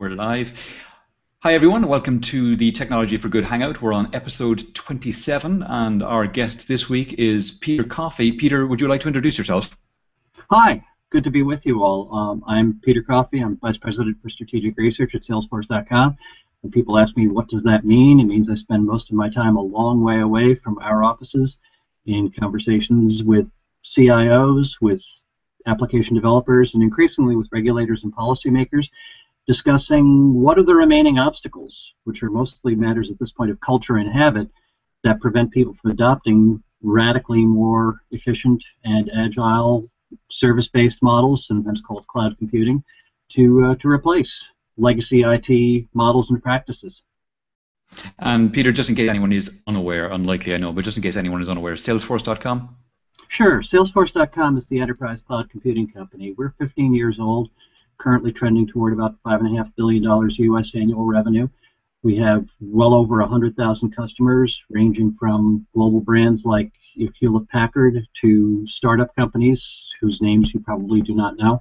We're live. Hi everyone, welcome to the Technology for Good Hangout. We're on episode 27 and our guest this week is Peter Coffey. Peter, would you like to introduce yourself? Hi, good to be with you all. I'm Peter Coffey. I'm Vice President for Strategic Research at SalesForce.com. When people ask me what does that mean, it means I spend most of my time a long way away from our offices in conversations with CIOs, with application developers, and increasingly with regulators and policymakers, discussing what are the remaining obstacles, which are mostly matters at this point of culture and habit, that prevent people from adopting radically more efficient and agile service-based models, sometimes called cloud computing, to replace legacy IT models and practices. And Peter, just in case anyone is unaware, unlikely I know, but just in case anyone is unaware, Salesforce.com? Sure. Salesforce.com is the enterprise cloud computing company. We're 15 years old, currently trending toward about $5.5 billion U.S. annual revenue. We have well over 100,000 customers, ranging from global brands like Hewlett-Packard to startup companies whose names you probably do not know.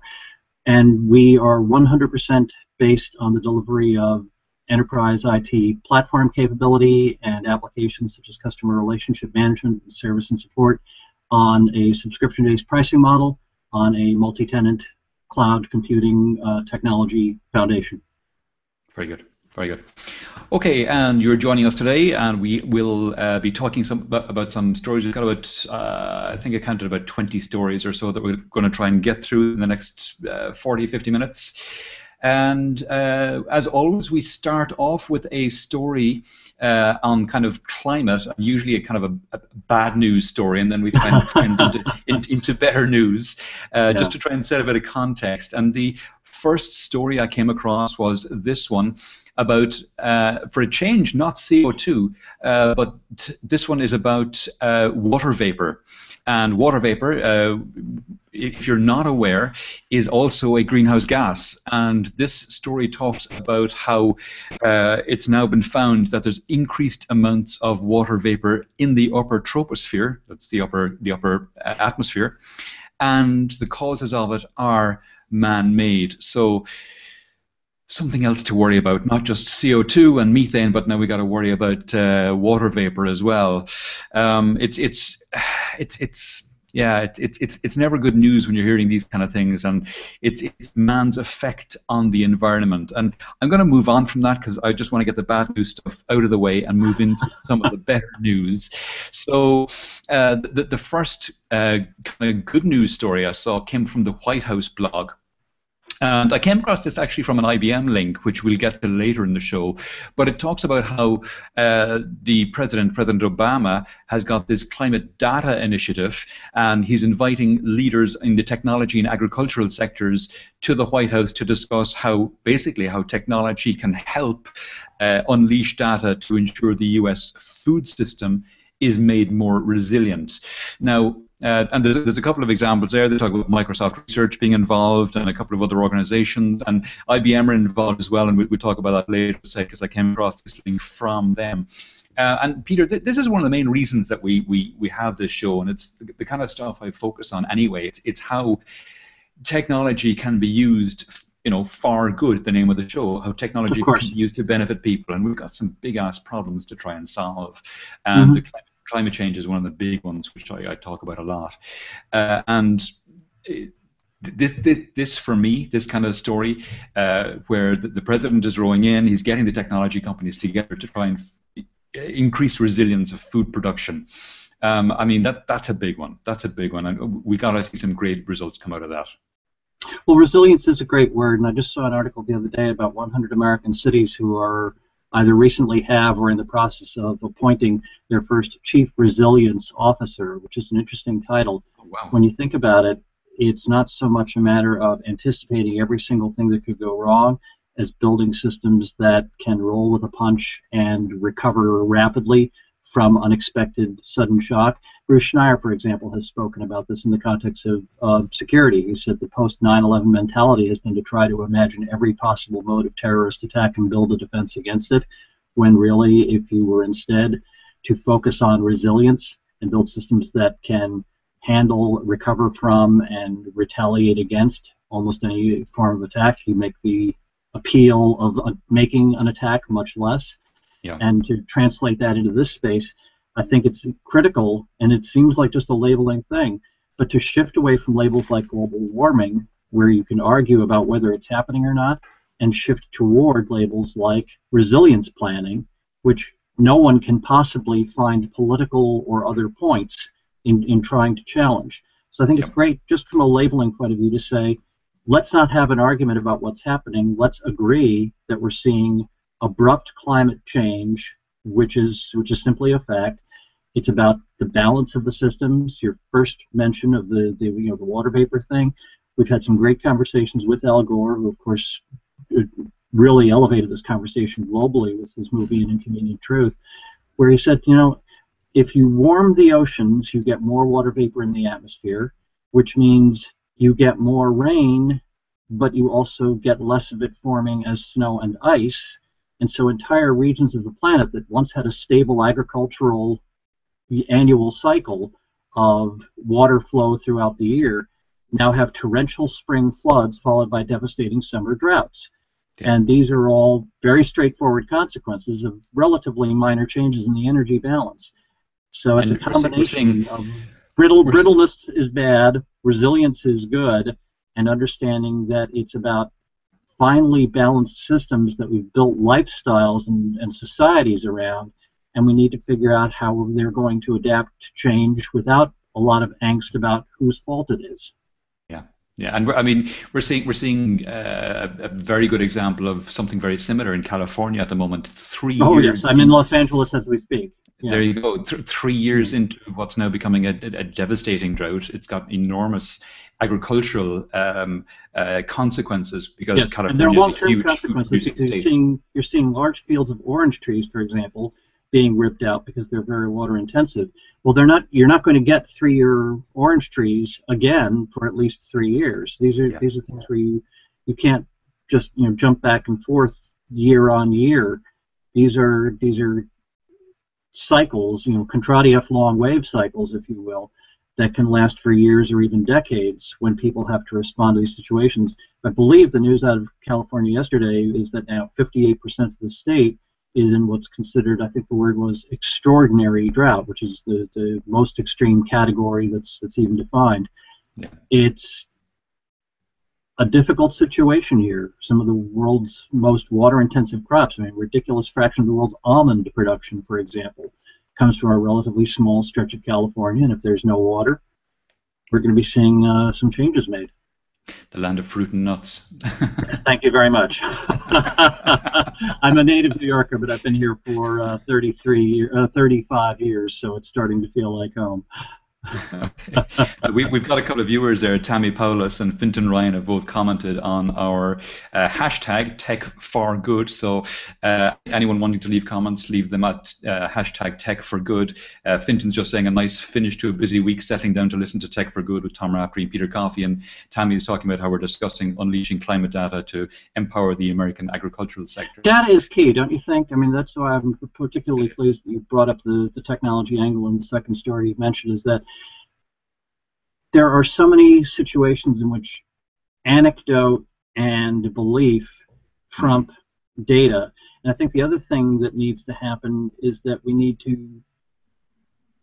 And we are 100% based on the delivery of enterprise IT platform capability and applications such as customer relationship management, service and support on a subscription-based pricing model on a multi-tenant cloud computing technology foundation. Very good. Very good. Okay, and you're joining us today, and we will be talking about some stories. We've got about, I think I counted about 20 stories or so that we're going to try and get through in the next 40, 50 minutes. And as always, we start off with a story on kind of climate, usually a kind of a bad news story, and then we try and turn into better news, just to try and set a bit of context. And the first story I came across was this one about, for a change, not CO2, but this one is about water vapor. And water vapor, if you're not aware, is also a greenhouse gas. And this story talks about how it's now been found that there's increased amounts of water vapor in the upper troposphere, that's the upper atmosphere, and the causes of it are man-made. So something else to worry about, not just CO2 and methane, but now we got to worry about water vapor as well. It's never good news when you're hearing these kind of things, and it's man's effect on the environment. And I'm going to move on from that because I just want to get the bad news stuff out of the way and move into some of the better news. So the first kind of good news story I saw came from the White House blog. And I came across this actually from an IBM link, which we'll get to later in the show. But it talks about how the President Obama, has got this climate data initiative, and he's inviting leaders in the technology and agricultural sectors to the White House to discuss how technology can help unleash data to ensure the U.S. food system is made more resilient. Now, and there's a couple of examples there. They talk about Microsoft Research being involved and a couple of other organizations, and IBM are involved as well, and we'll talk about that later because I came across this link from them. And Peter, this is one of the main reasons that we have this show, and it's the kind of stuff I focus on anyway. It's how technology can be used, for good, the name of the show, how technology can be used to benefit people, and we've got some big-ass problems to try and solve. And the climate change is one of the big ones, which I talk about a lot. And this, for me, this kind of story, where the president is rowing in, he's getting the technology companies together to try and increase resilience of food production. I mean, that's a big one. That's a big one, and we got to see some great results come out of that. Well, resilience is a great word, and I just saw an article the other day about 100 American cities who are either recently have or in the process of appointing their first Chief Resilience Officer, which is an interesting title. Oh, wow. When you think about it, it's not so much a matter of anticipating every single thing that could go wrong as building systems that can roll with a punch and recover rapidly from unexpected sudden shock. Bruce Schneier, for example, has spoken about this in the context of security. He said the post-9/11 mentality has been to try to imagine every possible mode of terrorist attack and build a defense against it, when really, if you were instead to focus on resilience and build systems that can handle, recover from, and retaliate against almost any form of attack, you make the appeal of making an attack much less. Yeah. And to translate that into this space, I think it's critical, and it seems like just a labeling thing, but to shift away from labels like global warming, where you can argue about whether it's happening or not, and shift toward labels like resilience planning, which no one can possibly find political or other points in trying to challenge. So I think it's great, just from a labeling point of view, to say, let's not have an argument about what's happening. Let's agree that we're seeing abrupt climate change, which is simply a fact. It's about the balance of the systems. Your first mention of the water vapor thing. We've had some great conversations with Al Gore, who of course really elevated this conversation globally with his movie An Inconvenient Truth, where he said, if you warm the oceans, you get more water vapor in the atmosphere, which means you get more rain, but you also get less of it forming as snow and ice. And so entire regions of the planet that once had a stable agricultural annual cycle of water flow throughout the year now have torrential spring floods followed by devastating summer droughts. Yeah. And these are all very straightforward consequences of relatively minor changes in the energy balance. So it's a combination of brittleness is bad, resilience is good, and understanding that it's about finely balanced systems that we've built lifestyles and societies around, and we need to figure out how they're going to adapt to change without a lot of angst about whose fault it is. Yeah, and we're seeing a very good example of something very similar in California at the moment. 3 years. Oh yes, I'm in Los Angeles as we speak. Yeah. There you go. 3 years into what's now becoming a devastating drought, it's got enormous agricultural consequences because California and they're long-term consequences. You're seeing large fields of orange trees, for example, being ripped out because they're very water intensive. Well, you're not going to get 3-year orange trees again for at least 3 years. These are things where you can't just jump back and forth year on year. These are cycles, Contradiev long wave cycles, if you will, that can last for years or even decades when people have to respond to these situations. I believe the news out of California yesterday is that now 58% of the state is in what's considered, I think the word was, extraordinary drought, which is the most extreme category that's even defined. Yeah. It's a difficult situation here. Some of the world's most water-intensive crops, a ridiculous fraction of the world's almond production, for example, comes from a relatively small stretch of California, and if there's no water, we're going to be seeing some changes made. The land of fruit and nuts. Thank you very much. I'm a native New Yorker, but I've been here for 35 years, so it's starting to feel like home. Okay. We've got a couple of viewers there. Tammy Paulus and Finton Ryan have both commented on our hashtag #TechForGood. So anyone wanting to leave comments, leave them at hashtag #TechForGood. Finton's just saying a nice finish to a busy week, settling down to listen to Tech for Good with Tom Raftery and Peter Coffey. And Tammy is talking about how we're discussing unleashing climate data to empower the American agricultural sector. Data is key, don't you think? That's why I'm particularly pleased that you brought up the technology angle in the second story you mentioned, is that there are so many situations in which anecdote and belief trump data. And I think the other thing that needs to happen is that we need to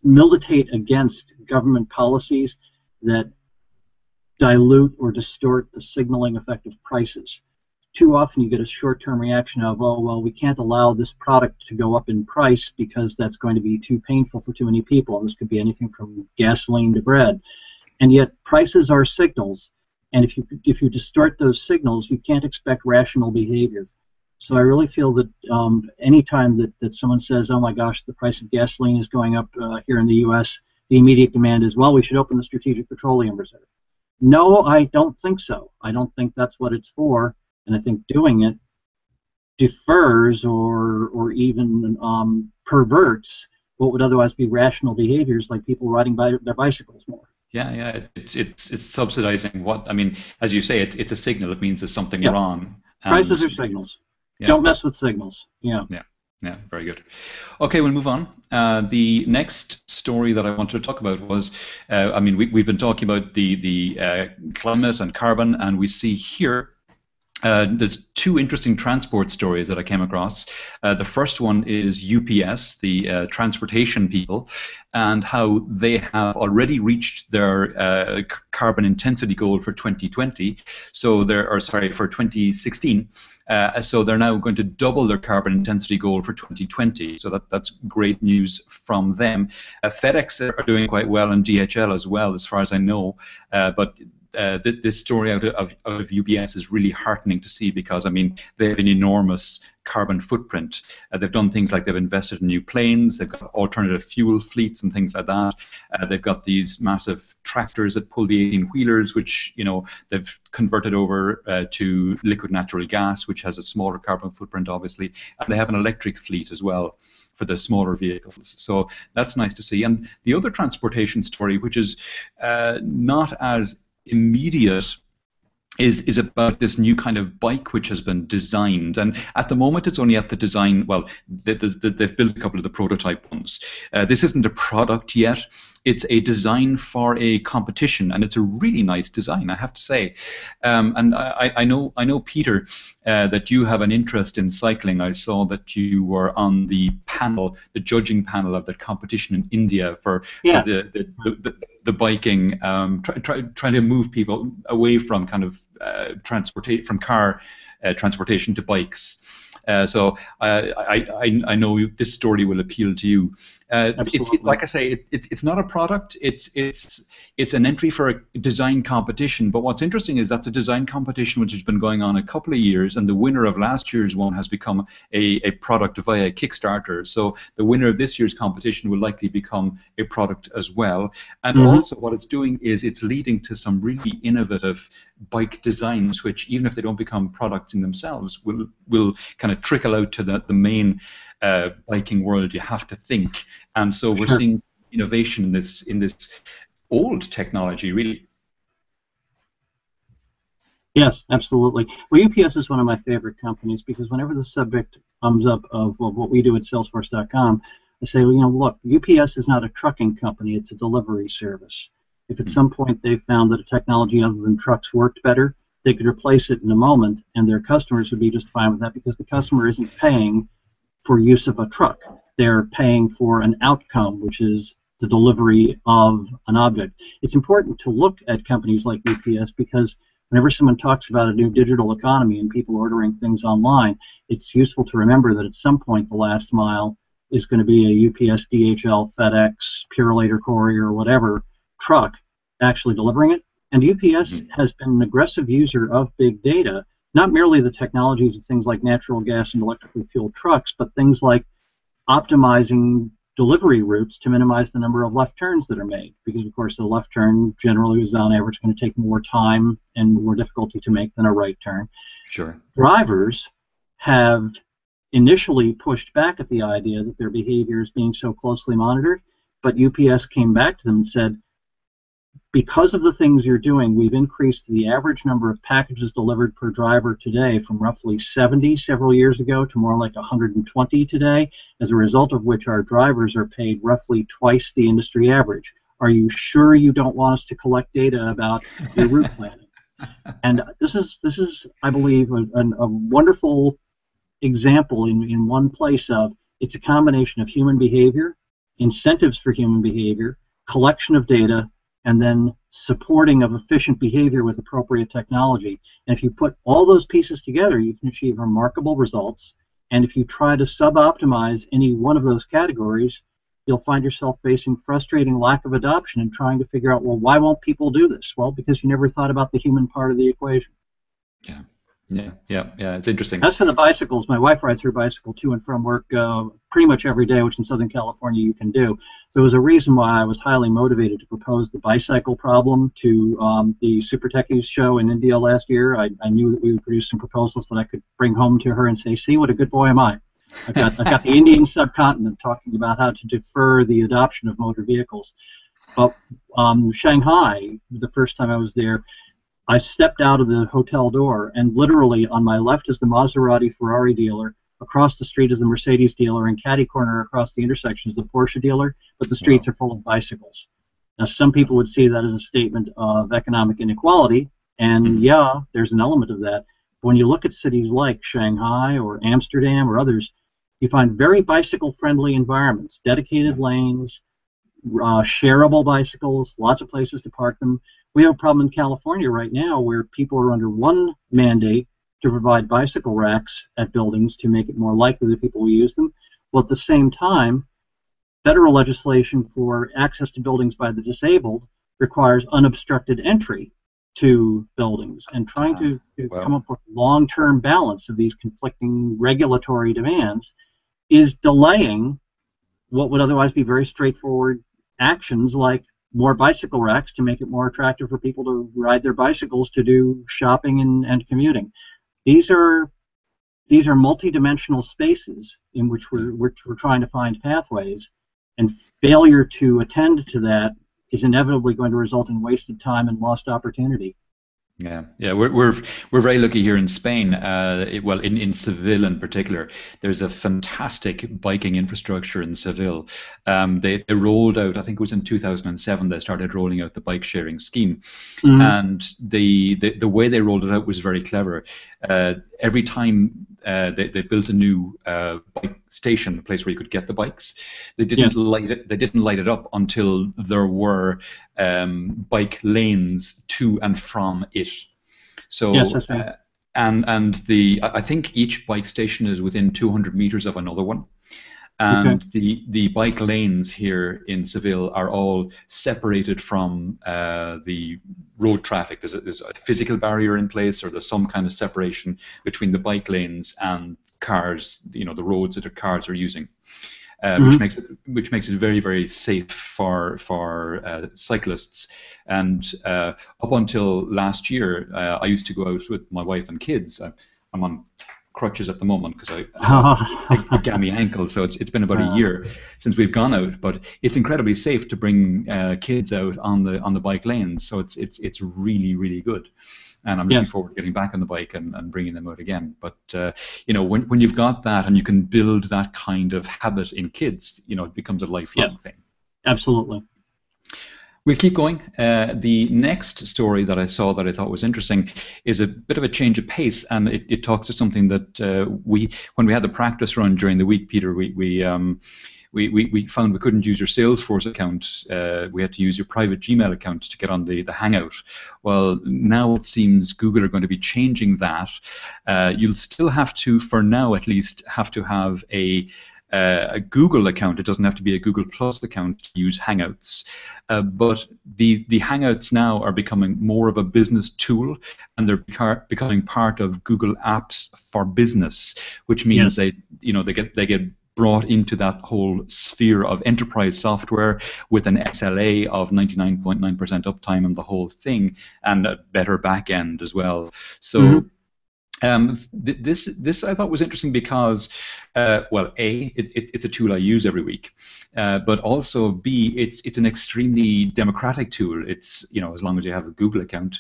militate against government policies that dilute or distort the signaling effect of prices. Too often you get a short-term reaction of, oh, well, we can't allow this product to go up in price because that's going to be too painful for too many people. This could be anything from gasoline to bread. And yet prices are signals, and if you distort those signals, you can't expect rational behavior. So I really feel that any time that someone says, oh my gosh, the price of gasoline is going up here in the U.S., the immediate demand is, well, we should open the Strategic Petroleum Reserve. No, I don't think so. I don't think that's what it's for. And I think doing it defers or even perverts what would otherwise be rational behaviors, like people riding their bicycles more. Yeah, it's subsidizing what, as you say, it's a signal. It means there's something wrong. Prices are signals. Yeah. Don't mess with signals. Yeah, very good. Okay, we'll move on. The next story that I wanted to talk about was, we've been talking about the climate and carbon, and we see here There's two interesting transport stories that I came across. The first one is UPS, the transportation people, and how they have already reached their carbon intensity goal for 2020. So for 2016. So they're now going to double their carbon intensity goal for 2020. So that's great news from them. FedEx are doing quite well, and DHL as well, as far as I know. But this story out of UPS is really heartening to see, because I mean they have an enormous carbon footprint. They've done things like they've invested in new planes, they've got alternative fuel fleets and things like that. They've got these massive tractors that pull the 18-wheelers, which they've converted over to liquid natural gas, which has a smaller carbon footprint, obviously, and they have an electric fleet as well for the smaller vehicles. So that's nice to see. And the other transportation story, which is not as immediate, is about this new kind of bike which has been designed, and at the moment it's only at the design. Well, they've built a couple of the prototype ones. This isn't a product yet. It's a design for a competition, and it's a really nice design, I have to say. And I know, Peter, that you have an interest in cycling. I saw that you were on the panel, the judging panel of the competition in India for the biking, trying to move people away from kind of from car transportation to bikes. So I know this story will appeal to you. Like I say, it's not a product. It's an entry for a design competition. But what's interesting is that's a design competition which has been going on a couple of years, and the winner of last year's one has become a product via Kickstarter. So the winner of this year's competition will likely become a product as well. And also what it's doing is it's leading to some really innovative bike designs, which even if they don't become products in themselves, will kind of trickle out to the main biking world, you have to think. And so we're seeing innovation in this old technology, really. Yes, absolutely. Well, UPS is one of my favorite companies, because whenever the subject comes up of what we do at Salesforce.com, I say, well, look, UPS is not a trucking company, it's a delivery service. If at some point they found that a technology other than trucks worked better, they could replace it in a moment, and their customers would be just fine with that, because the customer isn't paying for use of a truck. They're paying for an outcome, which is the delivery of an object. It's important to look at companies like UPS, because whenever someone talks about a new digital economy and people ordering things online, it's useful to remember that at some point the last mile is going to be a UPS, DHL, FedEx, Purolator Courier, or whatever truck actually delivering it. And UPS has been an aggressive user of big data, not merely the technologies of things like natural gas and electrically fueled trucks, but things like optimizing delivery routes to minimize the number of left turns that are made, because of course the left turn generally is on average going to take more time and more difficulty to make than a right turn. Sure. Drivers have initially pushed back at the idea that their behavior is being so closely monitored, but UPS came back to them and said, because of the things you're doing, we've increased the average number of packages delivered per driver today from roughly 70 several years ago to more like 120 today, as a result of which our drivers are paid roughly twice the industry average. Are you sure you don't want us to collect data about your route planning? And this is, I believe, a wonderful example in one place of it's a combination of human behavior, incentives for human behavior, collection of data, and then supporting of efficient behavior with appropriate technology. And if you put all those pieces together, you can achieve remarkable results. And if you try to sub-optimize any one of those categories, you'll find yourself facing frustrating lack of adoption and trying to figure out, well, why won't people do this? Well, because you never thought about the human part of the equation. Yeah, it's interesting. As for the bicycles, my wife rides her bicycle to and from work pretty much every day, which in Southern California you can do. So there was a reason why I was highly motivated to propose the bicycle problem to the Super Techies show in India last year. I knew that we would produce some proposals that I could bring home to her and say, see, what a good boy am I. I've got the Indian subcontinent talking about how to defer the adoption of motor vehicles. But Shanghai, the first time I was there, I stepped out of the hotel door, and literally on my left is the Maserati Ferrari dealer, across the street is the Mercedes dealer, and catty corner across the intersection is the Porsche dealer, but the streets are full of bicycles. Now, some people would see that as a statement of economic inequality, and yeah, there's an element of that. when you look at cities like Shanghai or Amsterdam or others, you find very bicycle-friendly environments, dedicated lanes, shareable bicycles, lots of places to park them. We have a problem in California right now where people are under one mandate to provide bicycle racks at buildings to make it more likely that people will use them, while at the same time, federal legislation for access to buildings by the disabled requires unobstructed entry to buildings, and trying to come up with long-term balance of these conflicting regulatory demands is delaying what would otherwise be very straightforward actions like more bicycle racks to make it more attractive for people to ride their bicycles to do shopping and commuting. These are multidimensional spaces in which we're trying to find pathways, and failure to attend to that is inevitably going to result in wasted time and lost opportunity. Yeah, we're very lucky here in Spain. Well, in Seville in particular, there's a fantastic biking infrastructure in Seville. They rolled out, I think it was in 2007, they started rolling out the bike sharing scheme, and the way they rolled it out was very clever. Every time they built a new bike station, a place where you could get the bikes, they didn't light it. They didn't light it up until there were bike lanes to and from it. So I think each bike station is within 200 meters of another one. And the bike lanes here in Seville are all separated from the road traffic. There's a physical barrier in place, or there's some kind of separation between the bike lanes and cars, the roads that the cars are using, which makes it very, very safe for cyclists. And up until last year, I used to go out with my wife and kids. I'm on crutches at the moment because I have a gammy ankle, so it's been about a year since we've gone out. But it's incredibly safe to bring kids out on the bike lanes, so it's really, really good. And I'm looking forward to getting back on the bike and bringing them out again. But when you've got that and you can build that kind of habit in kids, it becomes a lifelong thing. Absolutely. We'll keep going. The next story that I saw that I thought was interesting is a bit of a change of pace, and it talks to something that when we had the practice run during the week, Peter, we found we couldn't use your Salesforce account. We had to use your private Gmail account to get on the Hangout. Well, now it seems Google are going to be changing that. You'll still have to, for now at least, have to have a Google account. It doesn't have to be a Google Plus account to use Hangouts. But the Hangouts now are becoming more of a business tool, and they're becoming part of Google Apps for Business, which means they get brought into that whole sphere of enterprise software with an SLA of 99.9% uptime and the whole thing, and a better back end as well. So. This I thought was interesting because, well, A, it's a tool I use every week, but also B, it's an extremely democratic tool. It's as long as you have a Google account,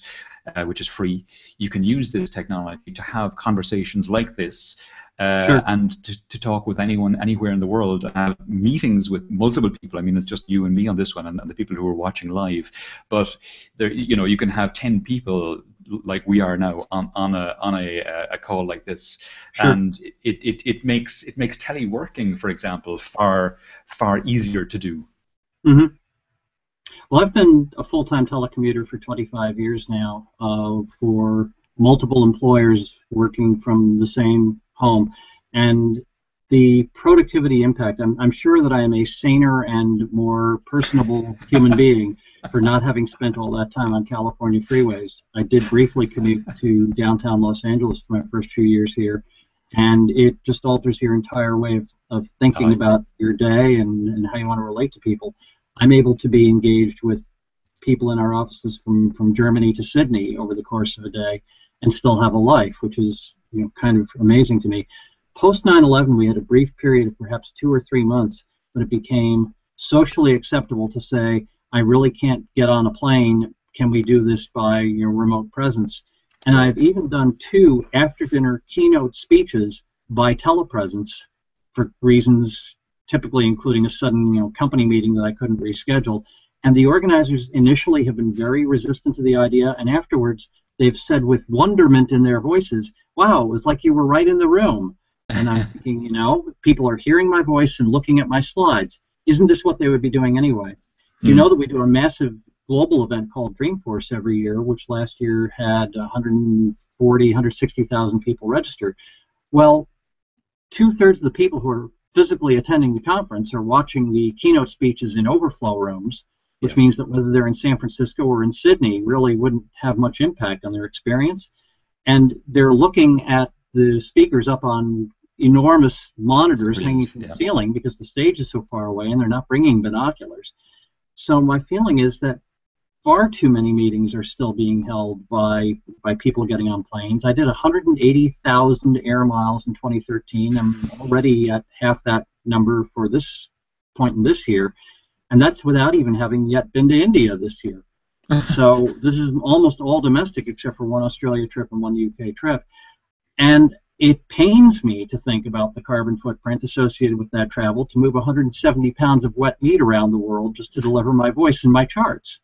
which is free, you can use this technology to have conversations like this. And to talk with anyone anywhere in the world, and have meetings with multiple people. I mean, it's just you and me on this one, and the people who are watching live. But there, you can have 10 people like we are now on a call like this, and it makes teleworking, for example, far easier to do. Well, I've been a full-time telecommuter for 25 years now, for multiple employers working from the same home, and the productivity impact, I'm sure that I am a saner and more personable human being for not having spent all that time on California freeways. I did briefly commute to downtown Los Angeles for my first few years here, and it just alters your entire way of thinking about your day and how you want to relate to people. I'm able to be engaged with people in our offices from Germany to Sydney over the course of a day and still have a life, which is kind of amazing to me. Post 9/11, we had a brief period of perhaps 2 or 3 months when it became socially acceptable to say, I really can't get on a plane. Can we do this by remote presence? And I've even done 2 after-dinner keynote speeches by telepresence for reasons typically including a sudden company meeting that I couldn't reschedule. And the organizers initially have been very resistant to the idea, and afterwards they've said with wonderment in their voices, wow, it was like you were right in the room. And I'm thinking, you know, people are hearing my voice and looking at my slides. Isn't this what they would be doing anyway? You know that we do a massive global event called Dreamforce every year, which last year had 140, 160,000 people registered. Well, 2/3 of the people who are physically attending the conference are watching the keynote speeches in overflow rooms, which means that whether they're in San Francisco or in Sydney really wouldn't have much impact on their experience. And they're looking at the speakers up on enormous monitors hanging from the ceiling because the stage is so far away and they're not bringing binoculars. So my feeling is that far too many meetings are still being held by people getting on planes. I did 180,000 air miles in 2013. I'm already at half that number for this point in this year, and that's without even having yet been to India this year. So this is almost all domestic except for one Australia trip and one UK trip. And it pains me to think about the carbon footprint associated with that travel, to move 170 pounds of wet meat around the world just to deliver my voice and my charts.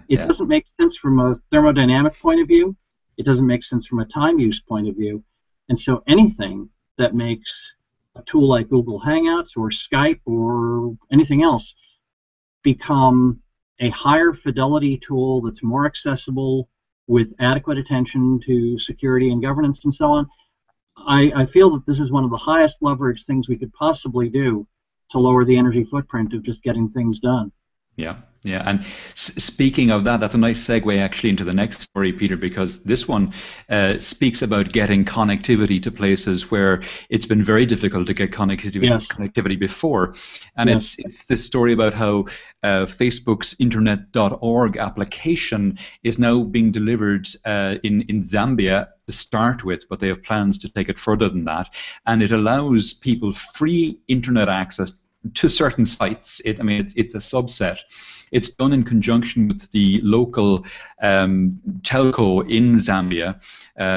It doesn't make sense from a thermodynamic point of view. It doesn't make sense from a time use point of view. And so anything that makes a tool like Google Hangouts or Skype or anything else become a higher fidelity tool that's more accessible with adequate attention to security and governance and so on, I feel that this is one of the highest leverage things we could possibly do to lower the energy footprint of just getting things done. Yeah, yeah, and speaking of that, that's a nice segue actually into the next story, Peter, because this one speaks about getting connectivity to places where it's been very difficult to get connectivity before, and it's this story about how Facebook's Internetorg application is now being delivered in Zambia to start with, but they have plans to take it further than that, and it allows people free internet access to certain sites. It's a subset. It's done in conjunction with the local telco in Zambia,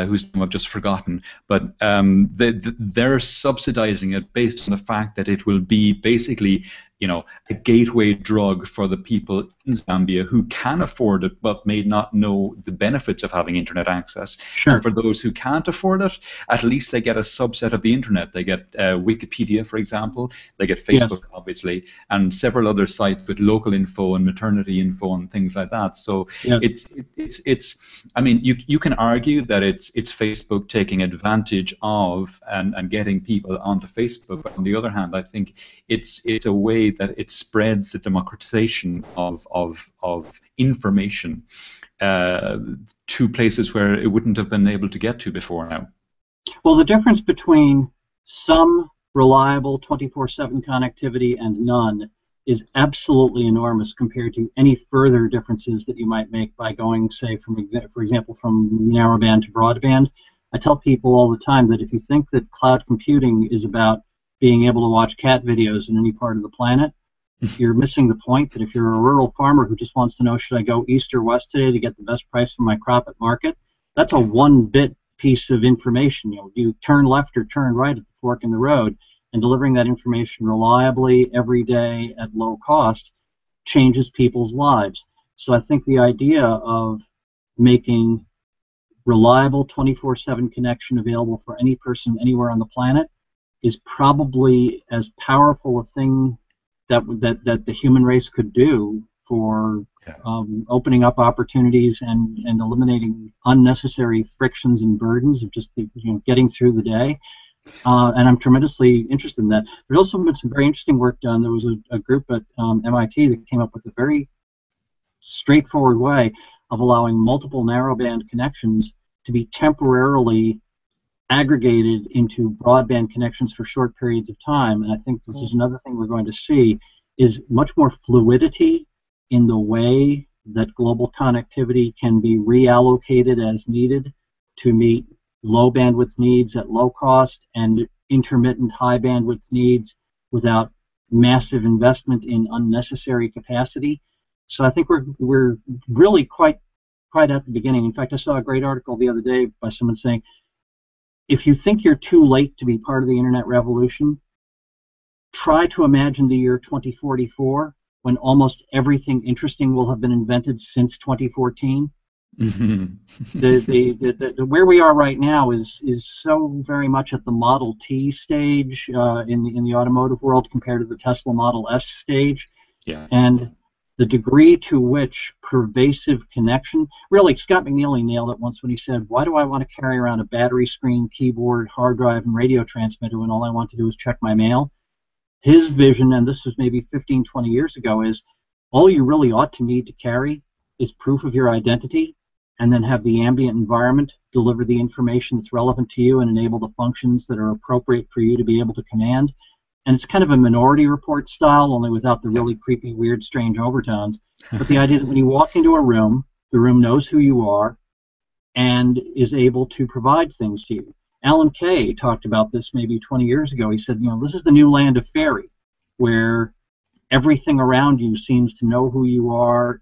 whose name I've just forgotten, but they're subsidizing it based on the fact that it will be basically, you know, a gateway drug for the people in Zambia who can afford it but may not know the benefits of having internet access. Sure. And for those who can't afford it, at least they get a subset of the internet. They get Wikipedia, for example. They get Facebook, obviously, and several other sites with local info and maternity info and things like that. So it's. I mean, you can argue that it's Facebook taking advantage of and getting people onto Facebook. But on the other hand, I think it's a way that it spreads the democratization of information to places where it wouldn't have been able to get to before now. Well, the difference between some reliable 24/7 connectivity and none is absolutely enormous compared to any further differences that you might make by going, say, for example, from narrowband to broadband. I tell people all the time that if you think that cloud computing is about being able to watch cat videos in any part of the planet, you're missing the point that if you're a rural farmer who just wants to know, should I go east or west today to get the best price for my crop at market, that's a 1-bit piece of information. You know, you turn left or turn right at the fork in the road, and delivering that information reliably every day at low cost changes people's lives. So I think the idea of making reliable 24/7 connection available for any person anywhere on the planet is probably as powerful a thing that the human race could do for opening up opportunities and eliminating unnecessary frictions and burdens of just getting through the day. And I'm tremendously interested in that. There's also been some very interesting work done. There was a group at MIT that came up with a very straightforward way of allowing multiple narrowband connections to be temporarily aggregated into broadband connections for short periods of time. And I think this is another thing we're going to see, is much more fluidity in the way that global connectivity can be reallocated as needed to meet low bandwidth needs at low cost and intermittent high bandwidth needs without massive investment in unnecessary capacity. So I think we're really quite at the beginning. In fact, I saw a great article the other day by someone saying, if you think you're too late to be part of the internet revolution, try to imagine the year 2044 when almost everything interesting will have been invented since 2014. Where we are right now is so very much at the Model T stage in the automotive world compared to the Tesla Model S stage, Yeah. and the degree to which pervasive connection. Really, Scott McNealy nailed it once when he said, "Why do I want to carry around a battery, screen, keyboard, hard drive, and radio transmitter when all I want to do is check my mail?" His vision, and this was maybe 15, 20 years ago, is all you really ought to need to carry is proof of your identity, and then have the ambient environment deliver the information that's relevant to you and enable the functions that are appropriate for you to be able to command. And it's kind of a Minority Report style, only without the really creepy, weird, strange overtones. But the idea that when you walk into a room, the room knows who you are and is able to provide things to you. Alan Kay talked about this maybe 20 years ago. He said, this is the new land of fairy, where everything around you seems to know who you are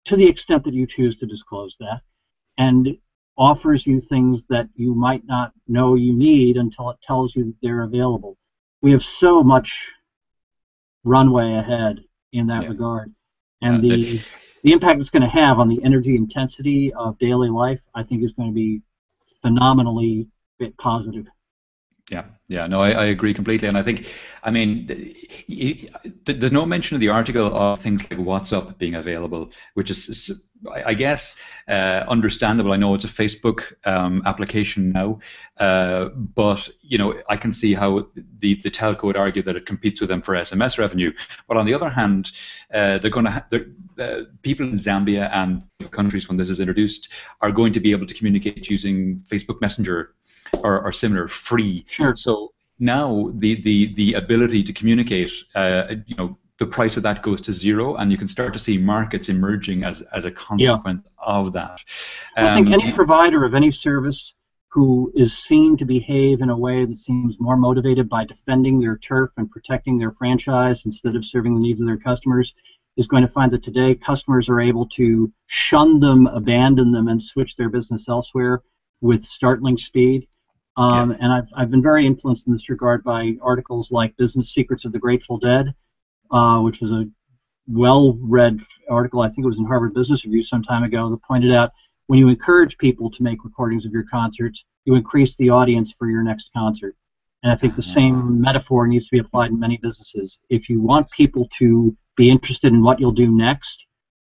to the extent that you choose to disclose that, and offers you things that you might not know you need until it tells you that they're available. We have so much runway ahead in that regard, and the impact it's going to have on the energy intensity of daily life, I think, is going to be phenomenally positive. Yeah, no, I agree completely, and I think, there's no mention in the article of things like WhatsApp being available, which is, I guess, understandable. I know it's a Facebook application now, but I can see how the telco would argue that it competes with them for SMS revenue. But on the other hand, people in Zambia and countries, when this is introduced, are going to be able to communicate using Facebook Messenger or similar, free. Sure. So now the ability to communicate, the price of that goes to zero, and you can start to see markets emerging as a consequence of that. I think any provider of any service who is seen to behave in a way that seems more motivated by defending their turf and protecting their franchise instead of serving the needs of their customers is going to find that today customers are able to shun them, abandon them, and switch their business elsewhere with startling speed. And I've been very influenced in this regard by articles like Business Secrets of the Grateful Dead, which was a well-read article. I think it was in Harvard Business Review some time ago, that pointed out when you encourage people to make recordings of your concerts, you increase the audience for your next concert. And I think the same metaphor needs to be applied in many businesses. If you want people to be interested in what you'll do next,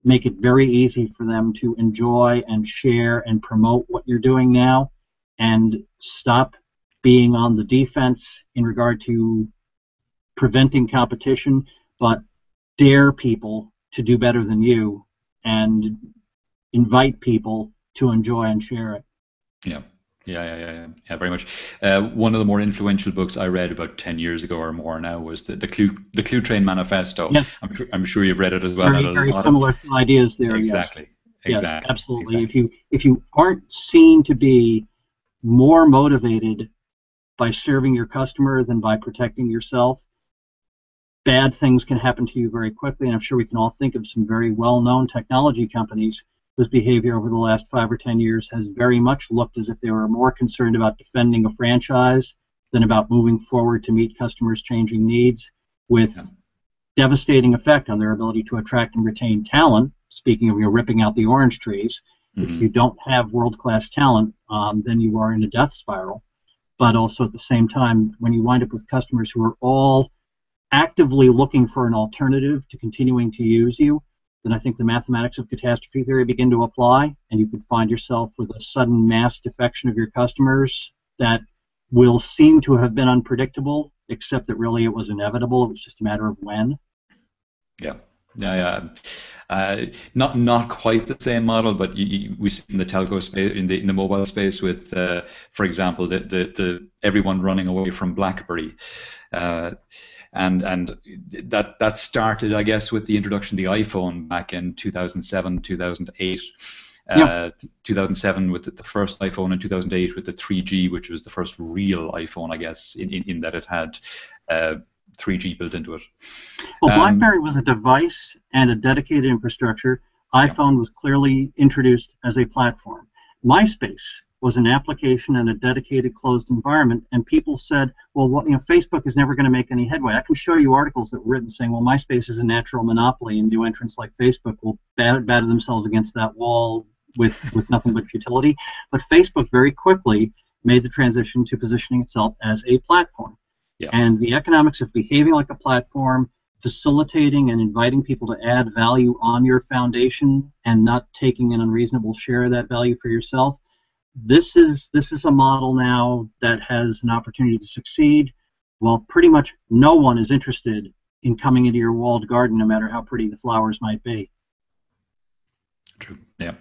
make it very easy for them to enjoy and share and promote what you're doing now, and stop being on the defense in regard to preventing competition, but dare people to do better than you and invite people to enjoy and share it. Yeah, very much. One of the more influential books I read about 10 years ago or more now was the Clue Train Manifesto. Yes. I'm sure you've read it as well. Very similar ideas there. Exactly. Yes, absolutely. Exactly. If you aren't seen to be more motivated by serving your customer than by protecting yourself, bad things can happen to you very quickly. And I'm sure we can all think of some very well-known technology companies whose behavior over the last 5 or 10 years has very much looked as if they were more concerned about defending a franchise than about moving forward to meet customers' changing needs, with devastating effect on their ability to attract and retain talent. Speaking of ripping out the orange trees, if you don't have world-class talent, then you are in a death spiral. But also at the same time, when you wind up with customers who are all actively looking for an alternative to continuing to use you, then I think the mathematics of catastrophe theory begin to apply, and you could find yourself with a sudden mass defection of your customers that will seem to have been unpredictable, except that really it was inevitable. It was just a matter of when. Not quite the same model, but we see in the telco space, in the mobile space, with, for example, the everyone running away from BlackBerry. And that started, I guess, with the introduction of the iPhone back in 2007, 2008. 2007 with the first iPhone, and 2008 with the 3G, which was the first real iPhone, I guess, in that it had 3G built into it. Well, BlackBerry was a device and a dedicated infrastructure. iPhone was clearly introduced as a platform. MySpace was an application and a dedicated closed environment, and people said, well, Facebook is never going to make any headway. I can show you articles that were written saying, well, MySpace is a natural monopoly, and new entrants like Facebook will batter themselves against that wall with nothing but futility. But Facebook very quickly made the transition to positioning itself as a platform. Yeah. And the economics of behaving like a platform, facilitating and inviting people to add value on your foundation and not taking an unreasonable share of that value for yourself, this is a model now that has an opportunity to succeed, while pretty much no one is interested in coming into your walled garden, no matter how pretty the flowers might be. True. Yeah.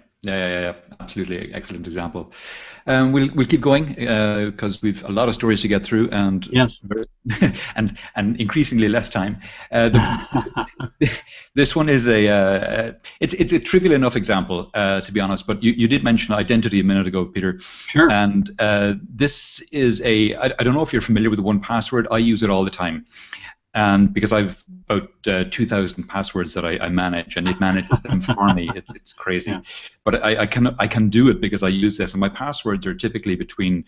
Absolutely, excellent example. We'll keep going because we've a lot of stories to get through, and yes, and increasingly less time. This one is it's a trivial enough example, to be honest. But you did mention identity a minute ago, Peter. Sure. And this is I don't know if you're familiar with the 1Password. I use it all the time. And because I've about 2,000 passwords that I manage, and it manages them for me, it's crazy. Yeah. But I can do it because I use this, and my passwords are typically between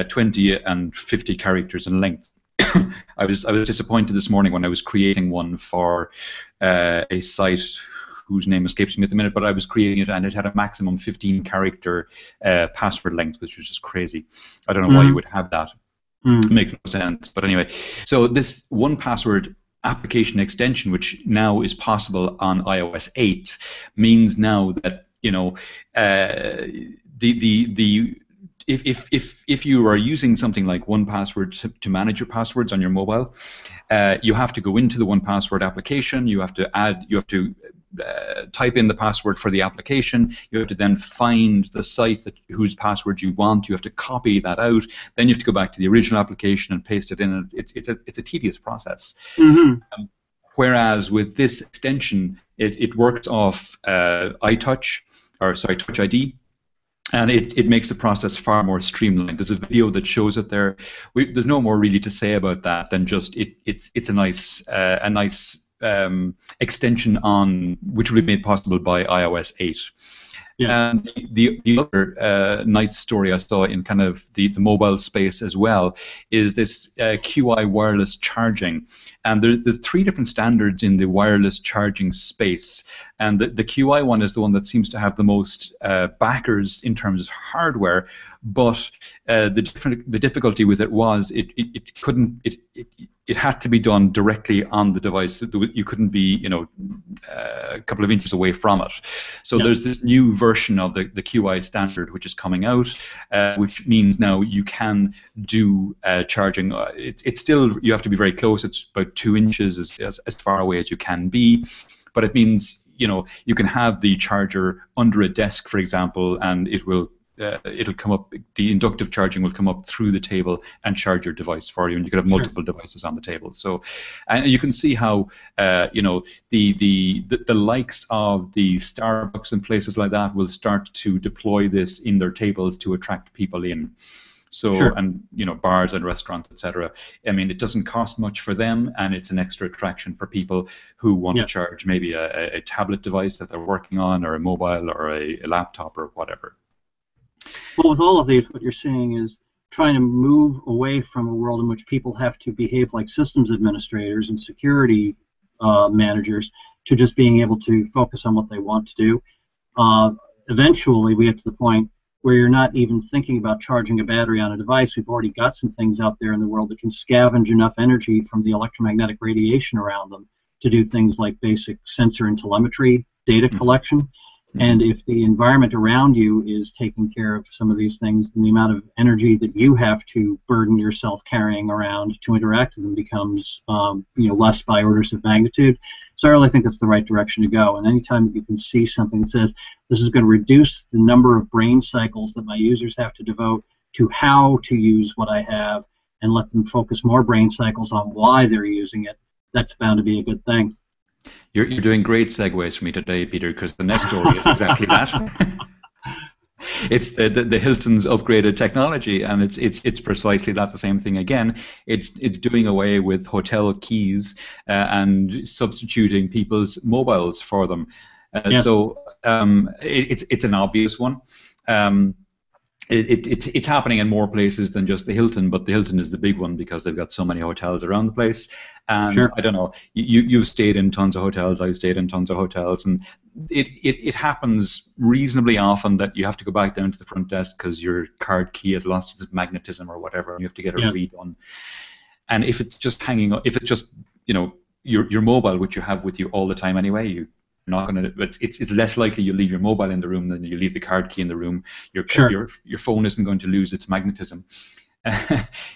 20 and 50 characters in length. I was disappointed this morning when I was creating one for a site whose name escapes me at the minute, but I was creating it, and it had a maximum 15-character password length, which was just crazy. I don't know why you would have that. It makes no sense. But anyway, so this 1Password application extension, which now is possible on iOS 8, means now that if you are using something like 1Password to manage your passwords on your mobile, you have to go into the 1Password application. You have to type in the password for the application. You have to then find the site whose password you want. You have to copy that out. Then you have to go back to the original application and paste it in. It's a tedious process. Mm-hmm. Whereas with this extension, it works off Touch ID. And it makes the process far more streamlined. There's a video that shows it there. There's no more really to say about that than just it's a nice extension on which will be made possible by iOS 8. Yeah. And the other nice story I saw in kind of the mobile space as well is this QI wireless charging. And there's 3 different standards in the wireless charging space. And the QI one is the one that seems to have the most backers in terms of hardware. But the difficulty with it was it had to be done directly on the device. You couldn't be a couple of inches away from it. So there's this new version of the QI standard which is coming out, which means now you can do charging. It's still, you have to be very close. It's about 2 inches as far away as you can be, but it means you can have the charger under a desk, for example, and it'll come up. The inductive charging will come up through the table and charge your device for you, and you could have multiple devices on the table. So, and you can see how the likes of the Starbucks and places like that will start to deploy this in their tables to attract people in. So, and bars and restaurants, etc. I mean, it doesn't cost much for them, and it's an extra attraction for people who want to charge maybe a tablet device that they're working on, or a mobile, or a laptop, or whatever. Well, with all of these, what you're seeing is trying to move away from a world in which people have to behave like systems administrators and security managers to just being able to focus on what they want to do. Eventually, we get to the point where you're not even thinking about charging a battery on a device. We've already got some things out there in the world that can scavenge enough energy from the electromagnetic radiation around them to do things like basic sensor and telemetry data collection. And if the environment around you is taking care of some of these things, then the amount of energy that you have to burden yourself carrying around to interact with them becomes less by orders of magnitude. So I really think that's the right direction to go. And anytime that you can see something that says this is going to reduce the number of brain cycles that my users have to devote to how to use what I have and let them focus more brain cycles on why they're using it, that's bound to be a good thing. You're doing great segues for me today, Peter, because the next story is exactly that. It's the Hilton's upgraded technology, and it's precisely that, the same thing again. It's doing away with hotel keys and substituting people's mobiles for them. So it's an obvious one. It's happening in more places than just the Hilton, but the Hilton is the big one because they've got so many hotels around the place. And Sure. I don't know, you've stayed in tons of hotels, I've stayed in tons of hotels, and it happens reasonably often that you have to go back down to the front desk because your card key has lost its magnetism or whatever, and you have to get it Yeah. redone. And if it's just hanging up, if it's just, you know, your mobile, which you have with you all the time anyway, you're not going to. It's less likely you leave your mobile in the room than you leave the card key in the room. Sure. Your phone isn't going to lose its magnetism.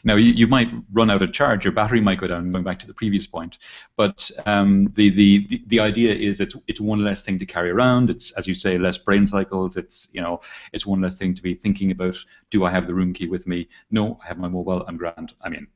Now you might run out of charge. Your battery might go down. Going back to the previous point, but the idea is it's one less thing to carry around. It's, as you say, less brain cycles. It's one less thing to be thinking about. Do I have the room key with me? No, I have my mobile. I'm grand. I mean.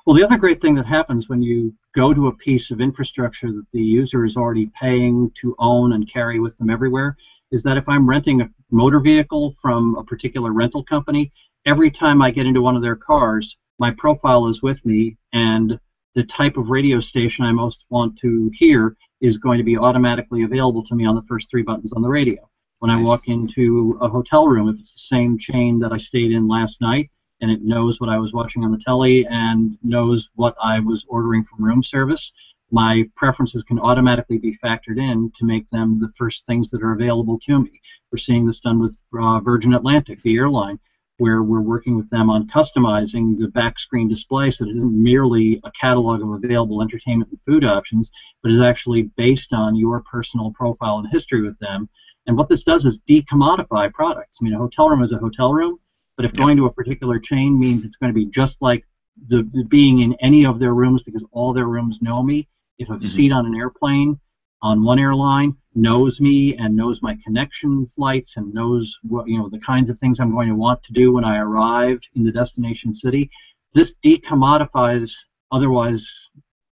Well, the other great thing that happens when you go to a piece of infrastructure that the user is already paying to own and carry with them everywhere is that if I'm renting a motor vehicle from a particular rental company, every time I get into one of their cars, my profile is with me, and the type of radio station I most want to hear is going to be automatically available to me on the first 3 buttons on the radio. When I walk into a hotel room, if it's the same chain that I stayed in last night, and it knows what I was watching on the telly and knows what I was ordering from room service, my preferences can automatically be factored in to make them the first things that are available to me. We're seeing this done with Virgin Atlantic, the airline, where we're working with them on customizing the back screen display so that it isn't merely a catalog of available entertainment and food options, but is actually based on your personal profile and history with them. And what this does is decommodify products. I mean, a hotel room is a hotel room, but if going to a particular chain means it's going to be just like the being in any of their rooms because all their rooms know me, if a seat on an airplane on one airline knows me and knows my connection flights and knows what, the kinds of things I'm going to want to do when I arrive in the destination city, this decommodifies otherwise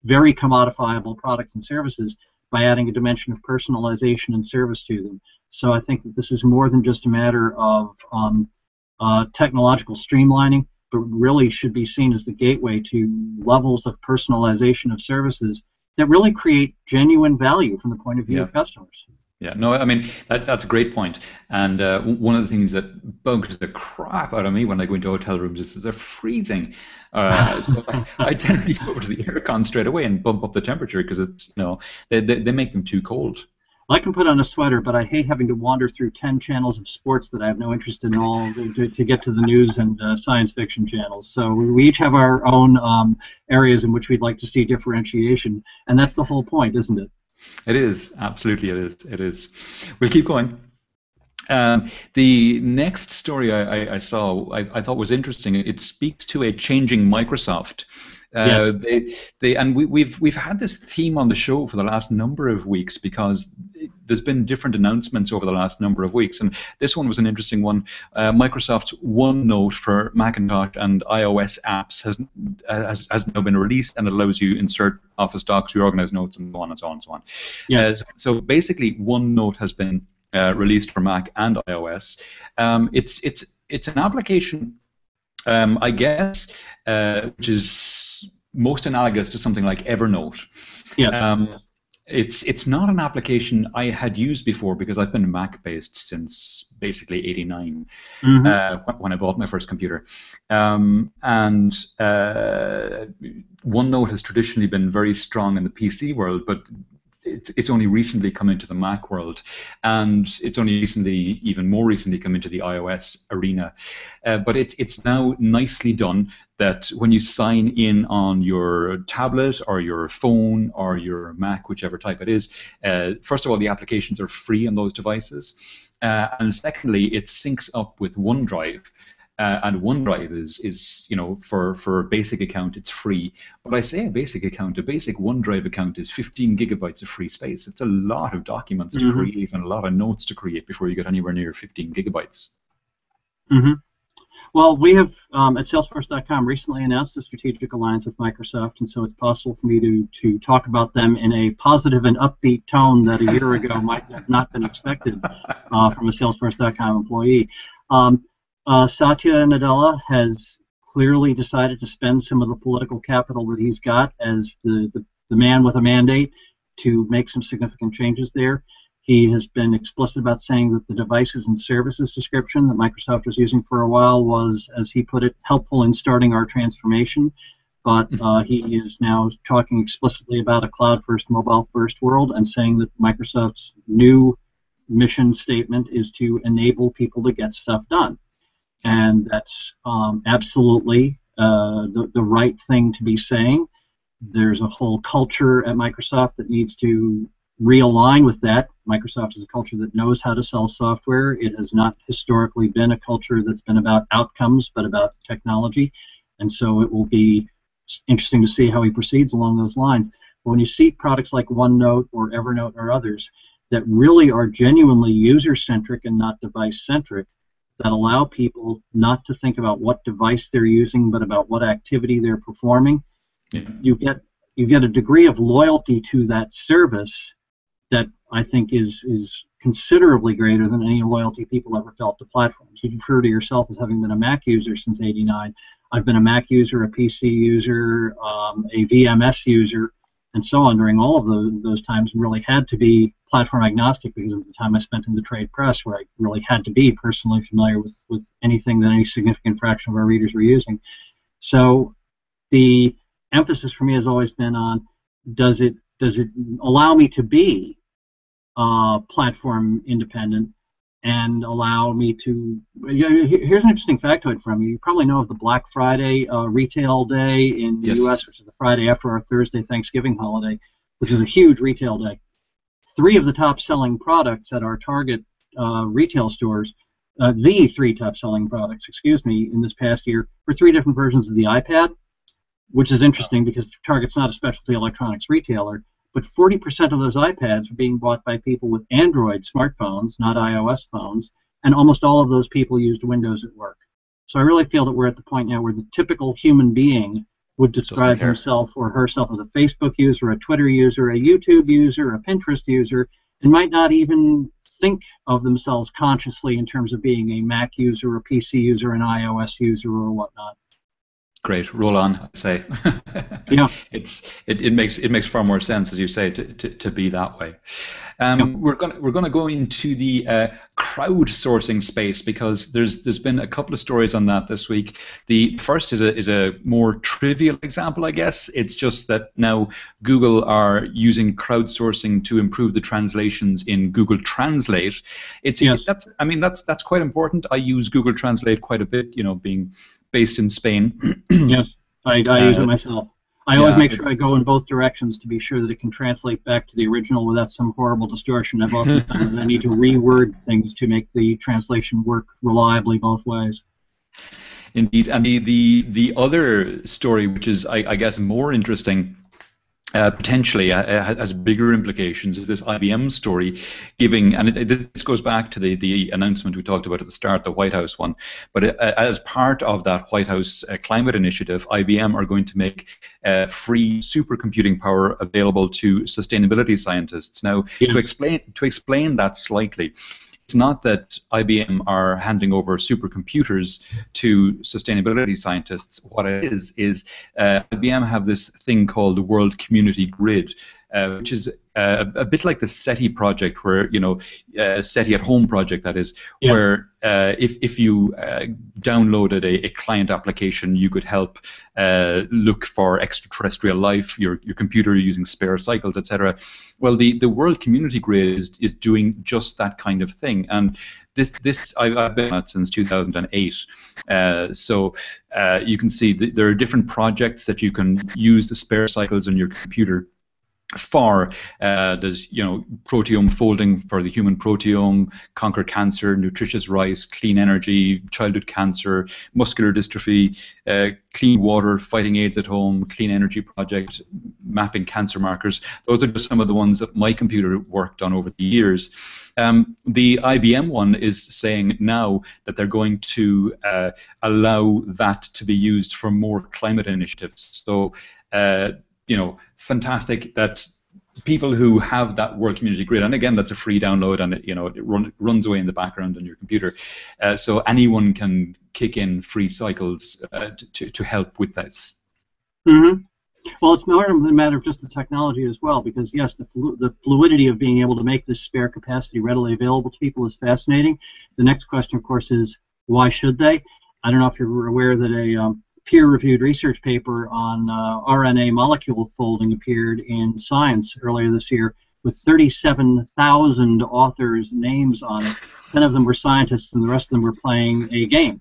very commodifiable products and services by adding a dimension of personalization and service to them. So I think that this is more than just a matter of technological streamlining, but really should be seen as the gateway to levels of personalization of services that really create genuine value from the point of view of customers. Yeah, no, I mean, that's a great point. And one of the things that bugs the crap out of me when I go into hotel rooms is that they're freezing. So I tend to go to the aircon straight away and bump up the temperature because it's, they make them too cold. I can put on a sweater, but I hate having to wander through 10 channels of sports that I have no interest in all to get to the news and science fiction channels. So we each have our own areas in which we'd like to see differentiation, and that's the whole point, isn't it? It is. Absolutely, it is. It is. We'll keep going. The next story I saw I thought was interesting. It speaks to a changing Microsoft. Yes. We've had this theme on the show for the last number of weeks because there's been different announcements over the last number of weeks, and this one was an interesting one. Microsoft's OneNote for Macintosh and iOS apps has now been released, and it allows you to insert Office docs, reorganize notes, and so on and so on and so on. Yes. So basically, OneNote has been released for Mac and iOS. It's an application, I guess, which is most analogous to something like Evernote. Yes. It's not an application I had used before because I've been Mac-based since basically '89 when I bought my first computer. And OneNote has traditionally been very strong in the PC world, but it's only recently come into the Mac world, and it's only recently, even more recently, come into the iOS arena. But it's now nicely done that when you sign in on your tablet or your phone or your Mac, whichever type it is, first of all, the applications are free on those devices, and secondly, it syncs up with OneDrive. And OneDrive is for a basic account, it's free. But I say a basic OneDrive account is 15 gigabytes of free space. It's a lot of documents to create and a lot of notes to create before you get anywhere near 15 gigabytes. Well, we have at SalesForce.com recently announced a strategic alliance with Microsoft, and so it's possible for me to talk about them in a positive and upbeat tone that a year ago might have not been expected from a SalesForce.com employee. Satya Nadella has clearly decided to spend some of the political capital that he's got as the man with a mandate to make some significant changes there. He has been explicit about saying that the devices and services description that Microsoft was using for a while was, as he put it, helpful in starting our transformation. But he is now talking explicitly about a cloud-first, mobile-first world and saying that Microsoft's new mission statement is to enable people to get stuff done. And that's absolutely the right thing to be saying. There's a whole culture at Microsoft that needs to realign with that. Microsoft is a culture that knows how to sell software. It has not historically been a culture that's been about outcomes, but about technology. And so it will be interesting to see how he proceeds along those lines. But when you see products like OneNote or Evernote or others that really are genuinely user-centric and not device-centric, that allow people not to think about what device they're using, but about what activity they're performing, you get a degree of loyalty to that service that I think is considerably greater than any loyalty people ever felt to platforms. You refer to yourself as having been a Mac user since '89. I've been a Mac user, a PC user, a VMS user, and so on during all of those times, and really had to be platform agnostic because of the time I spent in the trade press, where I really had to be personally familiar with anything that any significant fraction of our readers were using. So the emphasis for me has always been on, does it allow me to be platform independent and allow me to... Here's an interesting factoid from you. You probably know of the Black Friday retail day in the U.S., which is the Friday after our Thursday Thanksgiving holiday, which is a huge retail day. 3 of the top-selling products at our Target retail stores, the 3 top-selling products, in this past year, were 3 different versions of the iPad, which is interesting because Target's not a specialty electronics retailer, but 40% of those iPads are being bought by people with Android smartphones, not iOS phones, and almost all of those people used Windows at work. So I really feel that we're at the point now where the typical human being would describe himself or herself as a Facebook user, a Twitter user, a YouTube user, a Pinterest user, and might not even think of themselves consciously in terms of being a Mac user, a PC user, an iOS user, or whatnot. Great, roll on, I say. Yeah, it makes far more sense, as you say, to be that way. We're gonna go into the crowdsourcing space because there's been a couple of stories on that this week. The first is a more trivial example, I guess. It's just that now Google are using crowdsourcing to improve the translations in Google Translate. That's quite important. I use Google Translate quite a bit, being based in Spain. Yes, I use it myself. I always make sure I go in both directions to be sure that it can translate back to the original without some horrible distortion. I've often found that I need to reword things to make the translation work reliably both ways. Indeed, and the other story, which is I guess more interesting, potentially has bigger implications, is this IBM story giving, and this goes back to the announcement we talked about at the start, the White House one, but as part of that White House climate initiative, IBM are going to make free supercomputing power available to sustainability scientists. Now, to explain that slightly, it's not that IBM are handing over supercomputers to sustainability scientists. What it is IBM have this thing called the World Community Grid, which is a bit like the SETI project, where SETI at Home project, that is, where if you downloaded a client application, you could help look for extraterrestrial life, your computer using spare cycles, etc. Well, the World Community Grid is doing just that kind of thing, and this I've been at since 2008. So you can see there are different projects that you can use the spare cycles on your computer for. There's proteome folding for the human proteome, conquer cancer, nutritious rice, clean energy, childhood cancer, muscular dystrophy, clean water, fighting AIDS at home, clean energy project, mapping cancer markers. Those are just some of the ones that my computer worked on over the years. The IBM one is saying now that they're going to allow that to be used for more climate initiatives. So fantastic that people who have that World Community Grid, and again, that's a free download, and it runs away in the background on your computer, so anyone can kick in free cycles to help with this. Mm-hmm. Well, it's more than a matter of just the technology as well, because yes, the fluidity of being able to make this spare capacity readily available to people is fascinating. The next question, of course, is why should they? I don't know if you're aware that a peer-reviewed research paper on RNA molecule folding appeared in Science earlier this year with 37,000 authors' names on it. 10 of them were scientists, and the rest of them were playing a game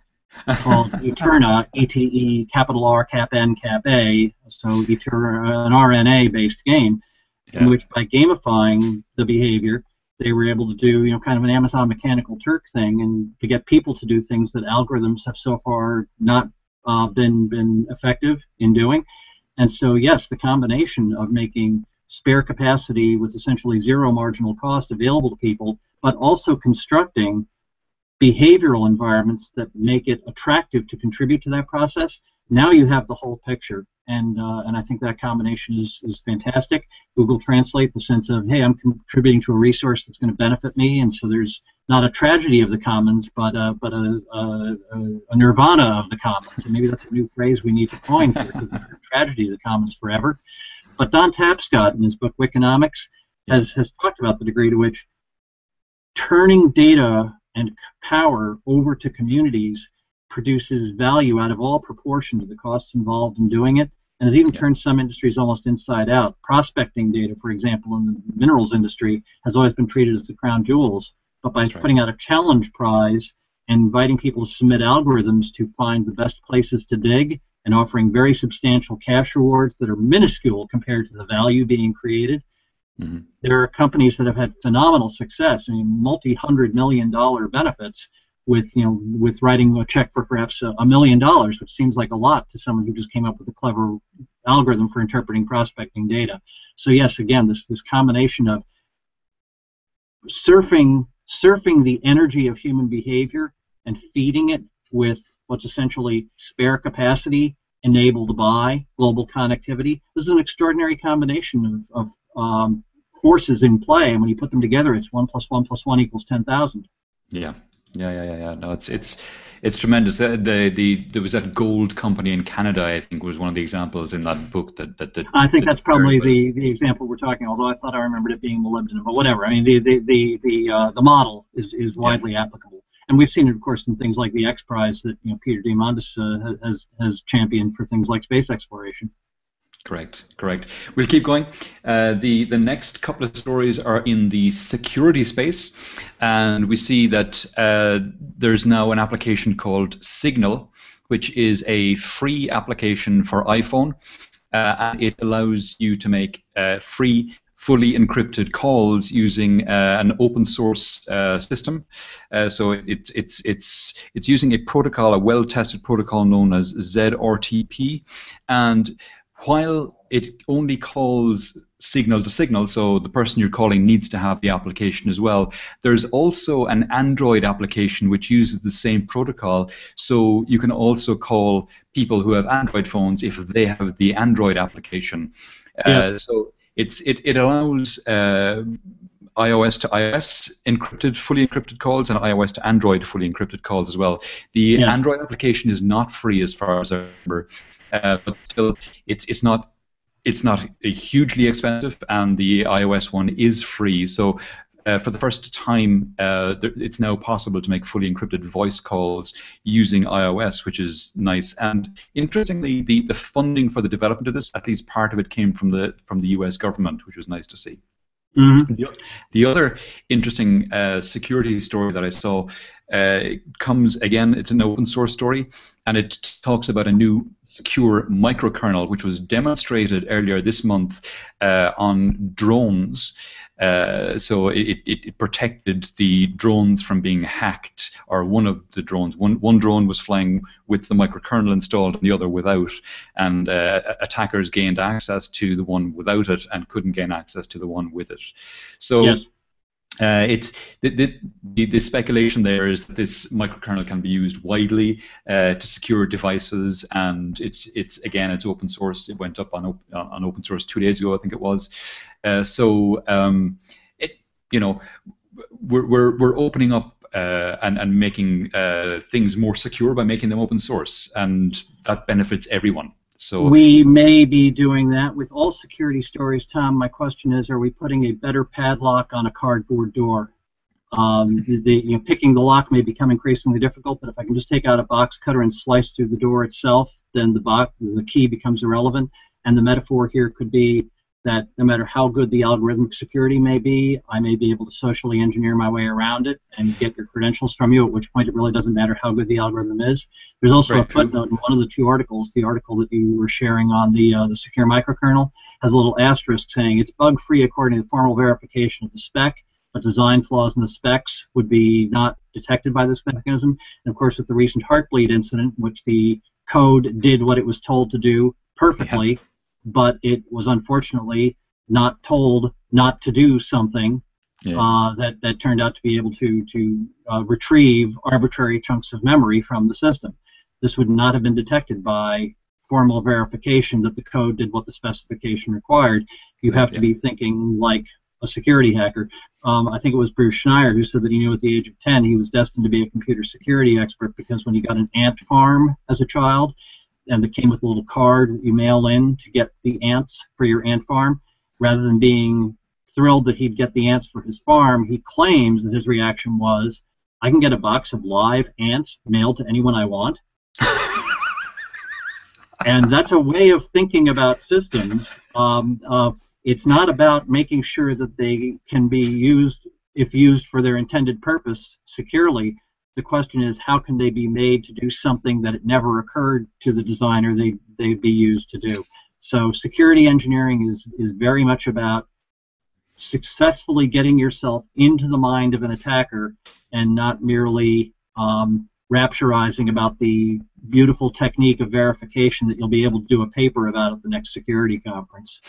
called Eterna, E-T-E, capital R, cap N, cap A, so Eterna, an RNA-based game, in which by gamifying the behavior, they were able to do, kind of an Amazon Mechanical Turk thing, and to get people to do things that algorithms have so far not been effective in doing. And so, yes, the combination of making spare capacity with essentially zero marginal cost available to people, but also constructing behavioral environments that make it attractive to contribute to that process, now you have the whole picture. And I think that combination is fantastic. Google Translate, the sense of, hey, I'm contributing to a resource that's going to benefit me, and so there's not a tragedy of the commons, but a nirvana of the commons. And maybe that's a new phrase we need to coin here, because we've heard tragedy of the commons forever. But Don Tapscott, in his book Wikinomics, has talked about the degree to which turning data and power over to communities produces value out of all proportion to the costs involved in doing it, and has even turned some industries almost inside out. Prospecting data, for example, in the minerals industry, has always been treated as the crown jewels, but by putting out a challenge prize and inviting people to submit algorithms to find the best places to dig, and offering very substantial cash rewards that are minuscule compared to the value being created, there are companies that have had phenomenal success. I mean, multi-hundred-million-dollar benefits with writing a check for perhaps $1 million, which seems like a lot to someone who just came up with a clever algorithm for interpreting prospecting data. So yes, again, this combination of surfing the energy of human behavior and feeding it with what's essentially spare capacity enabled by global connectivity. This is an extraordinary combination of forces in play, and when you put them together, it's 1 + 1 + 1 = 10,000. Yeah. No, it's tremendous. There was that gold company in Canada, I think, was one of the examples in that book that I think that's probably the example we're talking. Although I thought I remembered it being molybdenum, but whatever. I mean, the model is widely applicable, and we've seen it, of course, in things like the X Prize that Peter Diamandis has championed for things like space exploration. Correct. We'll keep going. The next couple of stories are in the security space, and we see that there's now an application called Signal, which is a free application for iPhone, and it allows you to make free, fully encrypted calls using an open source system. So it's using a protocol, a well-tested protocol known as ZRTP, and while it only calls signal to signal, so the person you're calling needs to have the application as well, there's also an Android application which uses the same protocol, so you can also call people who have Android phones if they have the Android application. So it allows iOS to iOS fully encrypted calls, and iOS to Android fully encrypted calls as well. The Android application is not free as far as I remember. But still, it's not hugely expensive, and the iOS one is free. So for the first time, it's now possible to make fully encrypted voice calls using iOS, which is nice. And interestingly, the funding for the development of this, at least part of it, came from the U.S. government, which was nice to see. The other interesting security story that I saw comes, again, it's an open source story, and it talks about a new secure microkernel which was demonstrated earlier this month on drones. So it protected the drones from being hacked, or one of the drones. One drone was flying with the microkernel installed and the other without, and attackers gained access to the one without it and couldn't gain access to the one with it. So the speculation there is that this microkernel can be used widely to secure devices, and it's open source. It went up on open source 2 days ago, I think it was. We're opening up and making things more secure by making them open source, and that benefits everyone. So we may be doing that with all security stories, Tom. My question is, are we putting a better padlock on a cardboard door? Picking the lock may become increasingly difficult, but if I can just take out a box cutter and slice through the door itself, then the key becomes irrelevant. And the metaphor here could be that no matter how good the algorithmic security may be, I may be able to socially engineer my way around it and get your credentials from you, at which point it really doesn't matter how good the algorithm is. There's also a footnote in one of the two articles. The article that you were sharing on the secure microkernel has a little asterisk saying it's bug-free according to formal verification of the spec, but design flaws in the specs would be not detected by this mechanism. And of course, with the recent Heartbleed incident, in which the code did what it was told to do perfectly, but it was unfortunately not told not to do something that turned out to be able to retrieve arbitrary chunks of memory from the system. This would not have been detected by formal verification that the code did what the specification required. You have to be thinking like a security hacker. I think it was Bruce Schneier who said that he knew at the age of 10 he was destined to be a computer security expert, because when he got an ant farm as a child, and it came with a little card that you mail in to get the ants for your ant farm, rather than being thrilled that he'd get the ants for his farm, he claims that his reaction was, I can get a box of live ants mailed to anyone I want. And that's a way of thinking about systems. It's not about making sure that they can be used, if used for their intended purpose, securely. The question is, how can they be made to do something that it never occurred to the designer they'd be used to do? So security engineering is very much about successfully getting yourself into the mind of an attacker and not merely rapturizing about the beautiful technique of verification that you'll be able to do a paper about at the next security conference.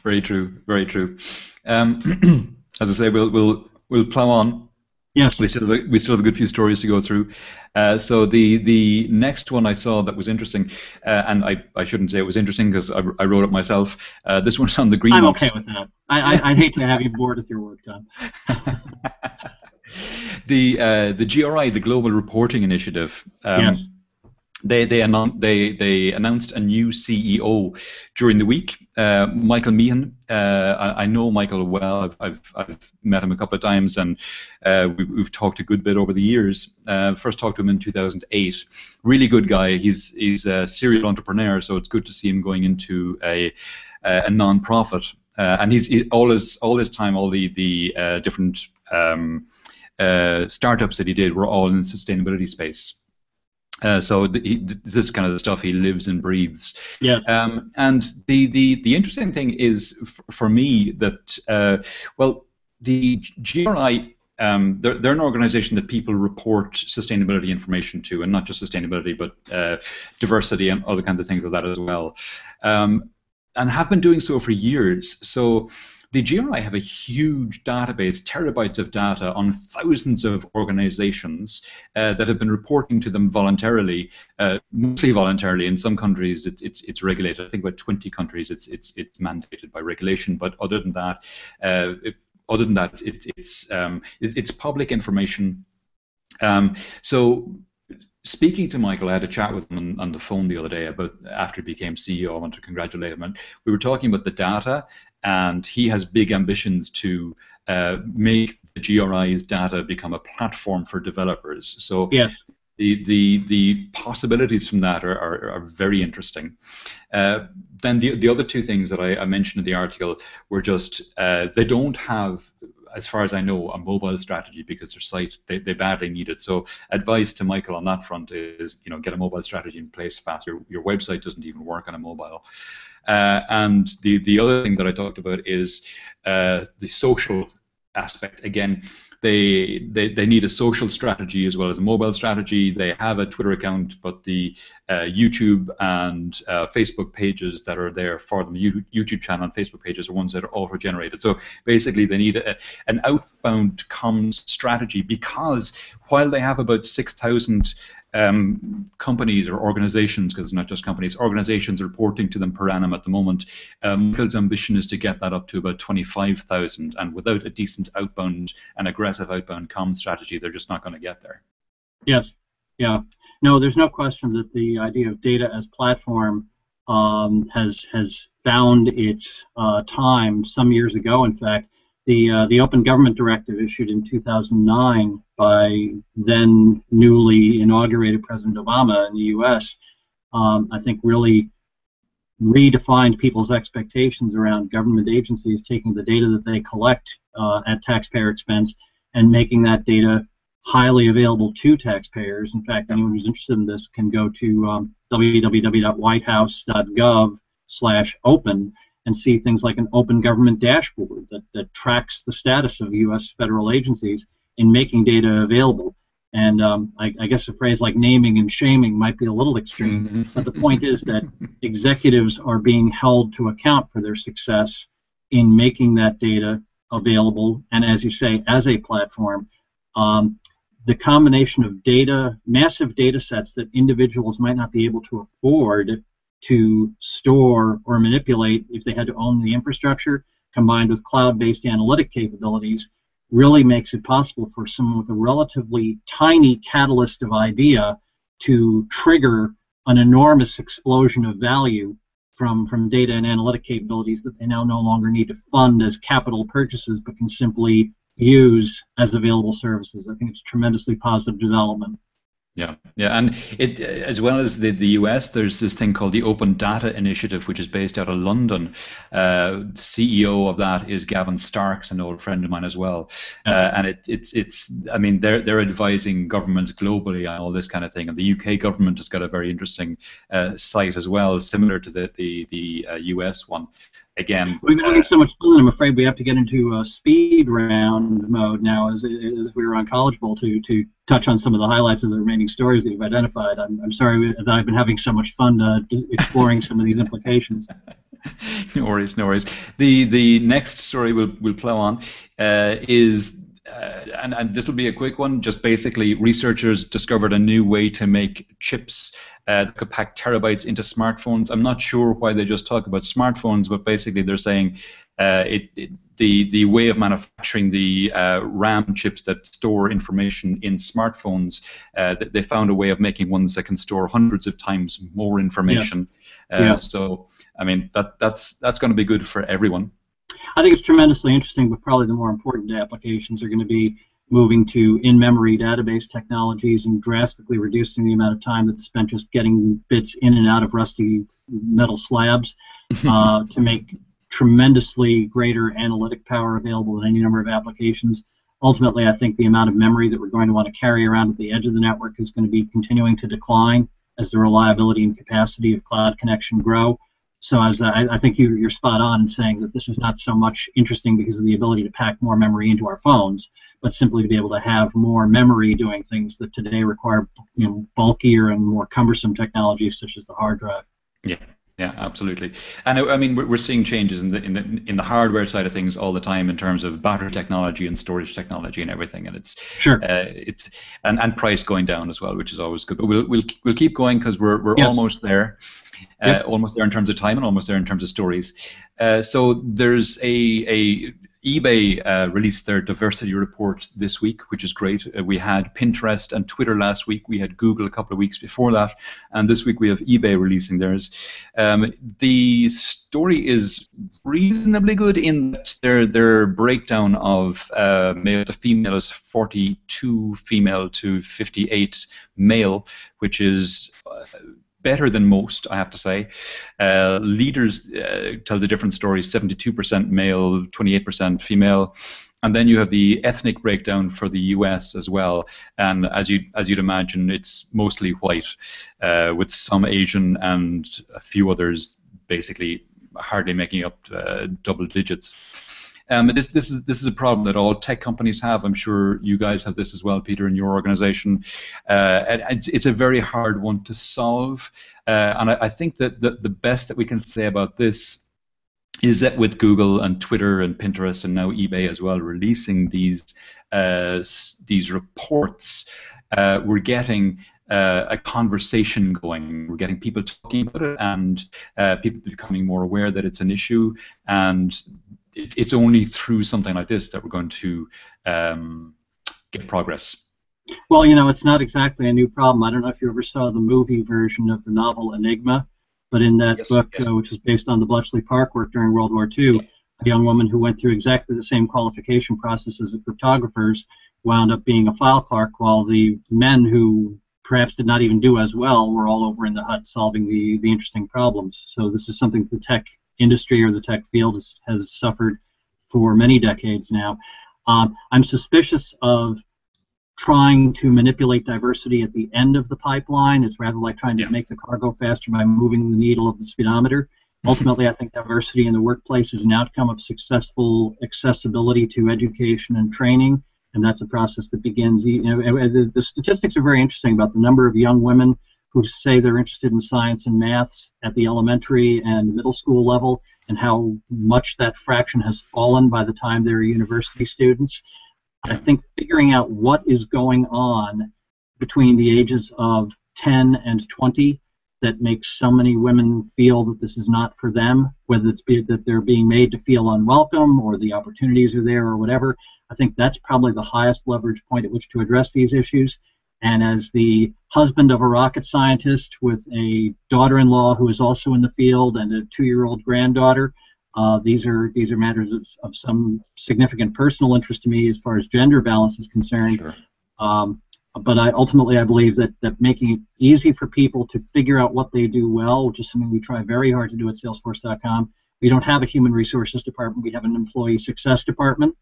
Very true, very true. As I say, we'll plow on. Yes. We still have a good few stories to go through. So the next one I saw that was interesting, and I shouldn't say it was interesting because I wrote it myself. This one's on the green. I'm okay with that. I'd hate to have you bored with your work, Tom. The GRI, the Global Reporting Initiative. Yes. They announced a new CEO during the week. Michael Meehan. I know Michael well. I've met him a couple of times, and we've talked a good bit over the years. First talked to him in 2008. Really good guy. He's a serial entrepreneur, so it's good to see him going into a non-profit. And all his time, all the different startups that he did were all in the sustainability space. So this is kind of the stuff he lives and breathes. Yeah. And the interesting thing is for me that the GRI, they're an organization that people report sustainability information to, and not just sustainability, but diversity and other kinds of things like that as well, and have been doing so for years. So the GRI have a huge database, terabytes of data on thousands of organizations that have been reporting to them voluntarily, mostly voluntarily. In some countries, it's regulated. I think about 20 countries, it's mandated by regulation. But other than that, it's public information. So speaking to Michael, I had a chat with him on the phone the other day about after he became CEO. I want to congratulate him. And we were talking about the data, and he has big ambitions to make the GRI's data become a platform for developers. So yes. The possibilities from that are very interesting. Then the other two things that I mentioned in the article were just they don't have, as far as I know, a mobile strategy because their site they badly need it. So advice to Michael on that front is, get a mobile strategy in place fast. Your website doesn't even work on a mobile. And the other thing that I talked about is the social aspect. Again, they need a social strategy as well as a mobile strategy. They have a Twitter account, but the YouTube and Facebook pages that are there for them, YouTube channel and Facebook pages are ones that are auto-generated. So basically they need an outbound comms strategy, because while they have about 6,000 companies or organizations, because it's not just companies, organizations reporting to them per annum at the moment, Michael's ambition is to get that up to about 25,000, and without a decent outbound and aggressive outbound comms strategy, they're just not going to get there. Yes, yeah. No, there's no question that the idea of data as platform has found its time some years ago. In fact, the Open Government Directive issued in 2009 by then newly inaugurated President Obama in the U.S. I think really redefined people's expectations around government agencies taking the data that they collect at taxpayer expense and making that data highly available to taxpayers. In fact, anyone who's interested in this can go to www.whitehouse.gov/open and see things like an open government dashboard that tracks the status of U.S. federal agencies in making data available. And I guess a phrase like naming and shaming might be a little extreme, but the point is that executives are being held to account for their success in making that data available, and as you say, as a platform. The combination of data, massive data sets that individuals might not be able to afford to store or manipulate if they had to own the infrastructure, combined with cloud-based analytic capabilities, really makes it possible for someone with a relatively tiny catalyst of idea to trigger an enormous explosion of value from data and analytic capabilities that they now no longer need to fund as capital purchases but can simply use as available services. I think it's a tremendously positive development. Yeah, yeah, and it, as well as the US, there's this thing called the Open Data Initiative, which is based out of London. The CEO of that is Gavin Starks, an old friend of mine as well. And it's I mean, they're advising governments globally on all this kind of thing. And the UK government has got a very interesting site as well, similar to the US one. Again, we've been having so much fun. I'm afraid we have to get into speed round mode now, as we were on College Bowl, to touch on some of the highlights of the remaining stories that you've identified. I'm sorry that I've been having so much fun exploring some of these implications. No worries, no worries. The next story we'll plow on is. And this will be a quick one. Just basically, researchers discovered a new way to make chips that could pack terabytes into smartphones. I'm not sure why they just talk about smartphones, but basically they're saying the way of manufacturing the RAM chips that store information in smartphones, they found a way of making ones that can store hundreds of times more information. So, I mean, that's going to be good for everyone. I think it's tremendously interesting, but probably the more important applications are going to be moving to in-memory database technologies and drastically reducing the amount of time that's spent just getting bits in and out of rusty metal slabs to make tremendously greater analytic power available in any number of applications. Ultimately, I think the amount of memory that we're going to want to carry around at the edge of the network is going to be continuing to decline as the reliability and capacity of cloud connection grow. So as I think you're spot on in saying that this is not so much interesting because of the ability to pack more memory into our phones, but simply to be able to have more memory doing things that today require bulkier and more cumbersome technologies such as the hard drive. Yeah. Yeah, absolutely. And I mean, we're seeing changes in the hardware side of things all the time in terms of battery technology and storage technology and everything, and it's and price going down as well, which is always good. But we'll keep going because we're almost there, almost there in terms of time and almost there in terms of stories. So there's a eBay released their diversity report this week, which is great. We had Pinterest and Twitter last week. We had Google a couple of weeks before that. And this week we have eBay releasing theirs. The story is reasonably good in that their breakdown of male to female is 42 female to 58 male, which is better than most, I have to say. Leaders tells a different story, 72% male, 28% female. And then you have the ethnic breakdown for the US as well. And as you'd imagine, it's mostly white, with some Asian and a few others basically hardly making up double digits. This is a problem that all tech companies have. I'm sure you guys have this as well, Peter, in your organization. And it's a very hard one to solve. And I think that the best that we can say about this is that with Google and Twitter and Pinterest and now eBay as well releasing these reports, we're getting a conversation going. We're getting people talking about it and people becoming more aware that it's an issue. And it's only through something like this that we're going to get progress. Well, you know, it's not exactly a new problem. I don't know if you ever saw the movie version of the novel Enigma, but in that Yes, book, yes. which is based on the Bletchley Park work during World War II, a young woman who went through exactly the same qualification process as the cryptographers wound up being a file clerk, while the men who perhaps did not even do as well were all over in the hut solving the interesting problems. So this is something the tech industry or the tech field has suffered for many decades now. I'm suspicious of trying to manipulate diversity at the end of the pipeline. It's rather like trying to Yeah. make the car go faster by moving the needle of the speedometer. Ultimately, I think diversity in the workplace is an outcome of successful accessibility to education and training, and that's a process that begins. You know, the statistics are very interesting about the number of young women who say they're interested in science and maths at the elementary and middle school level, and how much that fraction has fallen by the time they're university students. I Yeah. think figuring out what is going on between the ages of 10 and 20 that makes so many women feel that this is not for them, whether it's that they're being made to feel unwelcome or the opportunities are there or whatever. I think that's probably the highest leverage point at which to address these issues. And as the husband of a rocket scientist with a daughter-in-law who is also in the field and a 2-year-old granddaughter, these are matters of some significant personal interest to me as far as gender balance is concerned. Sure. But ultimately I believe that making it easy for people to figure out what they do well, which is something we try very hard to do at Salesforce.com. We don't have a human resources department. We have an employee success department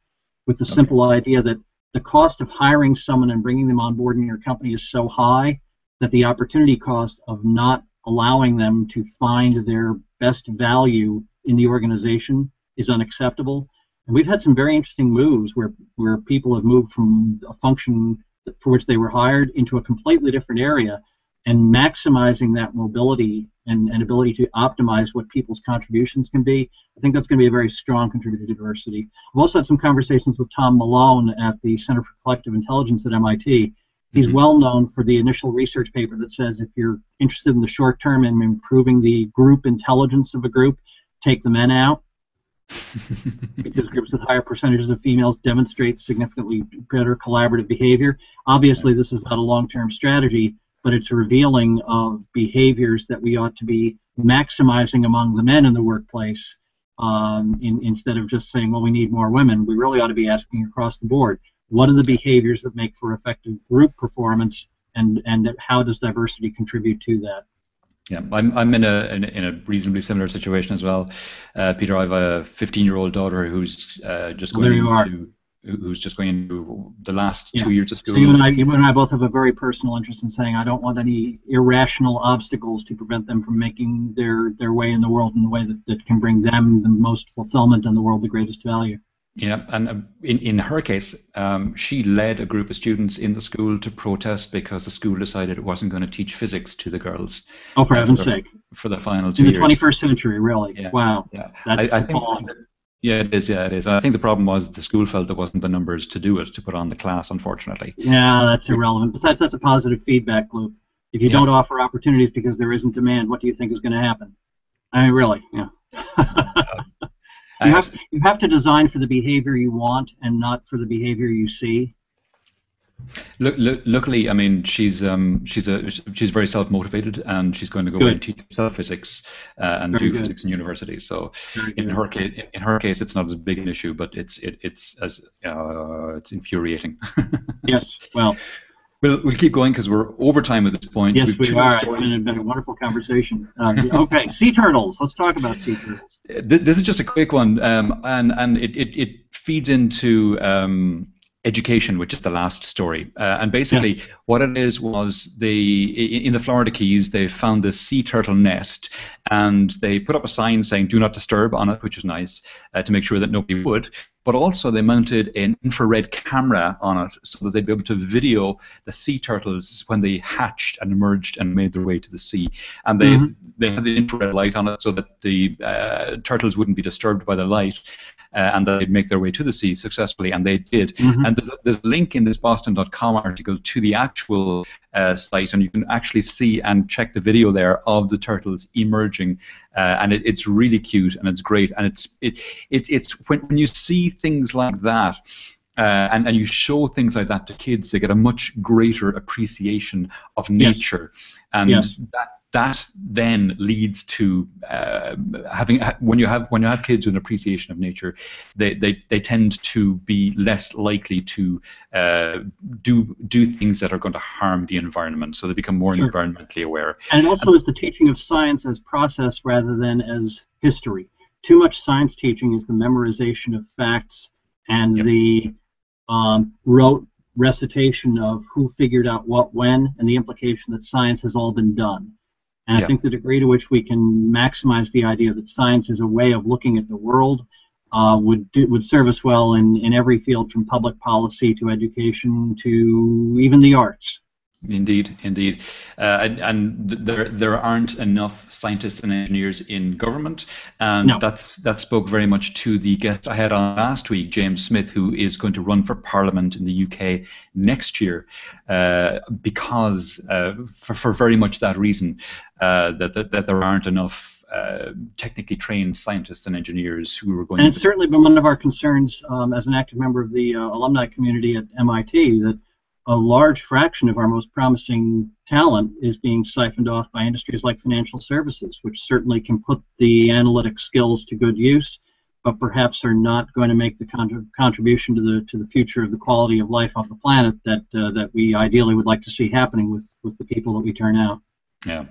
with the simple idea that the cost of hiring someone and bringing them on board in your company is so high that the opportunity cost of not allowing them to find their best value in the organization is unacceptable. And we've had some very interesting moves where people have moved from a function for which they were hired into a completely different area, and maximizing that mobility and ability to optimize what people's contributions can be. I think that's going to be a very strong contributor to diversity. I've also had some conversations with Tom Malone at the Center for Collective Intelligence at MIT. He's well known for the initial research paper that says if you're interested in the short term and improving the group intelligence of a group, take the men out, because groups with higher percentages of females demonstrate significantly better collaborative behavior. Obviously, this is not a long-term strategy, but it's revealing of behaviors that we ought to be maximizing among the men in the workplace, instead of just saying, well, we need more women. We really ought to be asking across the board, what are the behaviors that make for effective group performance, and how does diversity contribute to that? Yeah, I'm in a reasonably similar situation as well, Peter. I have a 15-year-old daughter who's just going into the last 2 years of school. So you and I both have a very personal interest in saying I don't want any irrational obstacles to prevent them from making their way in the world in a way that can bring them the most fulfillment and the world the greatest value. Yeah, and in her case, she led a group of students in the school to protest because the school decided it wasn't going to teach physics to the girls. Oh, for heaven's sake! For the final 2 years. In the 21st century, really? Yeah. Wow. Yeah. That's I think. Yeah, it is. Yeah, it is. I think the problem was the school felt there wasn't the numbers to do it, to put on the class, unfortunately. Yeah, that's irrelevant. Besides, that's a positive feedback loop. If you don't offer opportunities because there isn't demand, what do you think is going to happen? I mean, really, yeah. You have to design for the behavior you want and not for the behavior you see. Luckily, I mean, she's very self-motivated, and she's going to go and teach herself physics and do physics in university. So in her case, it's not as big an issue, but it's infuriating. Yes, well. We'll keep going because we're over time at this point. Yes, we are. It's been a wonderful conversation. Okay, sea turtles. Let's talk about sea turtles. This is just a quick one, and it feeds into education, which is the last story. And basically, what it is was in the Florida Keys, they found this sea turtle nest, and they put up a sign saying "Do not disturb" on it, which is nice to make sure that nobody would. But also they mounted an infrared camera on it so that they'd be able to video the sea turtles when they hatched and emerged and made their way to the sea. And they had the infrared light on it so that the turtles wouldn't be disturbed by the light, and they'd make their way to the sea successfully, and they did. And there's a link in this Boston.com article to the actual site, and you can actually see and check the video there of the turtles emerging, and it's really cute and it's great, and it's when you see things like that, and you show things like that to kids, they get a much greater appreciation of nature, and that then leads to having when you have kids with an appreciation of nature, they tend to be less likely to do things that are going to harm the environment. So they become more environmentally aware. And it also is the teaching of science as process rather than as history. Too much science teaching is the memorization of facts and the rote recitation of who figured out what when, and the implication that science has all been done. And I think the degree to which we can maximize the idea that science is a way of looking at the world would serve us well in every field, from public policy to education to even the arts. Indeed, indeed, and there aren't enough scientists and engineers in government, and that spoke very much to the guest I had on last week, James Smith, who is going to run for Parliament in the UK next year, because for very much that reason, that there aren't enough technically trained scientists and engineers who are going. And it's certainly been one of our concerns as an active member of the alumni community at MIT that a large fraction of our most promising talent is being siphoned off by industries like financial services, which certainly can put the analytic skills to good use, but perhaps are not going to make the contribution to the future of the quality of life off the planet that we ideally would like to see happening with the people that we turn out. Yeah.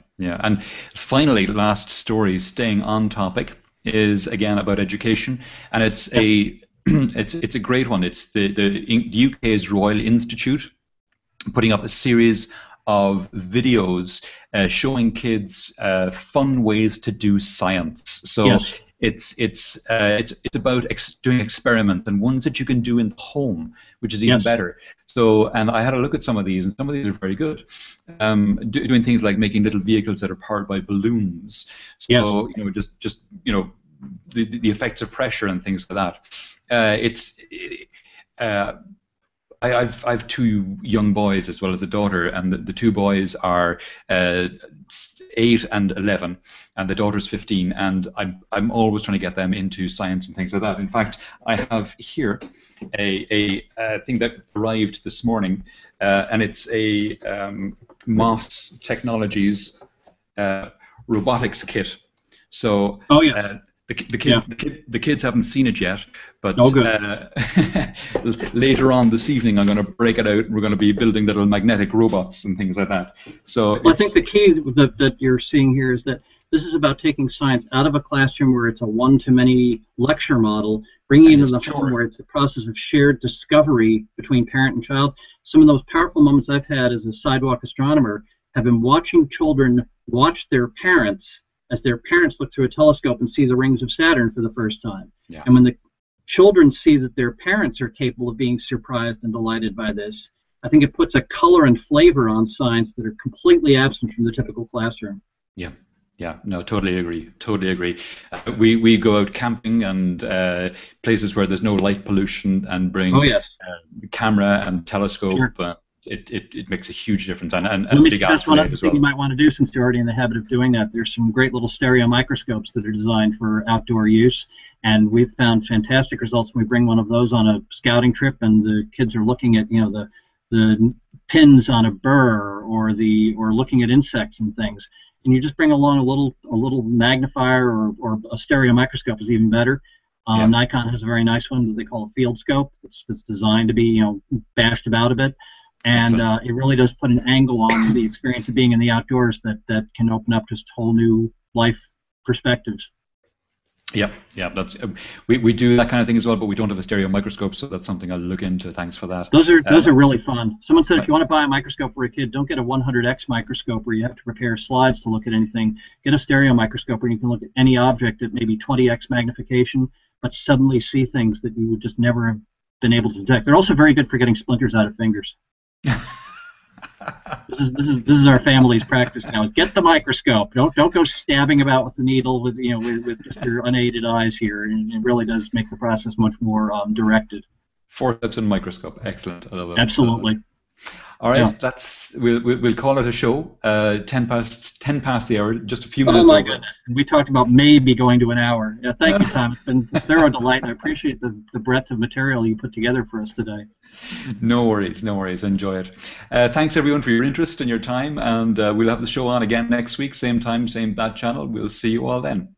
And finally, last story, staying on topic, is again about education, and it's it's a great one. It's the UK's Royal Institute putting up a series of videos showing kids fun ways to do science. So it's about doing experiments, and ones that you can do in the home, which is even better. So, and I had a look at some of these, and some of these are very good. Doing things like making little vehicles that are powered by balloons. So just the effects of pressure and things like that. I've two young boys as well as a daughter, and the two boys are 8 and 11, and the daughter's 15, and I'm always trying to get them into science and things like that. In fact, I have here a thing that arrived this morning, and it's a Moss Technologies robotics kit. So the kids haven't seen it yet, but later on this evening I'm going to break it out, and we're going to be building little magnetic robots and things like that. So I think the key that you're seeing here is that this is about taking science out of a classroom where it's a one-to-many lecture model, bringing it into the home where it's the process of shared discovery between parent and child. Some of those powerful moments I've had as a sidewalk astronomer have been watching children watch their parents as their parents look through a telescope and see the rings of Saturn for the first time. And when the children see that their parents are capable of being surprised and delighted by this, I think it puts a color and flavor on science that are completely absent from the typical classroom. No, totally agree. We go out camping and places where there's no light pollution, and bring camera and telescope. It makes a huge difference, and let me suggest one other thing you might want to do, since you're already in the habit of doing that. There's some great little stereo microscopes that are designed for outdoor use, and we've found fantastic results when we bring one of those on a scouting trip, and the kids are looking at the pins on a burr or looking at insects and things, and you just bring along a little magnifier or a stereo microscope is even better. Nikon has a very nice one that they call a field scope that's designed to be bashed about a bit. And it really does put an angle on the experience of being in the outdoors that can open up just whole new life perspectives. That's we do that kind of thing as well, but we don't have a stereo microscope, so that's something I'll look into. Thanks for that. Those are really fun. Someone said if you want to buy a microscope for a kid, don't get a 100x microscope where you have to prepare slides to look at anything. Get a stereo microscope where you can look at any object at maybe 20x magnification, but suddenly see things that you would just never have been able to detect. They're also very good for getting splinters out of fingers. This is our family's practice now. Is get the microscope. Don't go stabbing about with the needle with just your unaided eyes here. And it really does make the process much more directed. Forceps and microscope. Excellent. I love it. Absolutely. All right, Yeah. we'll call it a show. 10 past the hour, just a few Oh minutes my over. goodness. We talked about maybe going to an hour. Yeah, thank you, Tom. It's been a thorough delight, and I appreciate the breadth of material you put together for us today. No worries, no worries. Enjoy it. Thanks everyone for your interest and your time, and we'll have the show on again next week, same time, same bat channel. We'll see you all then.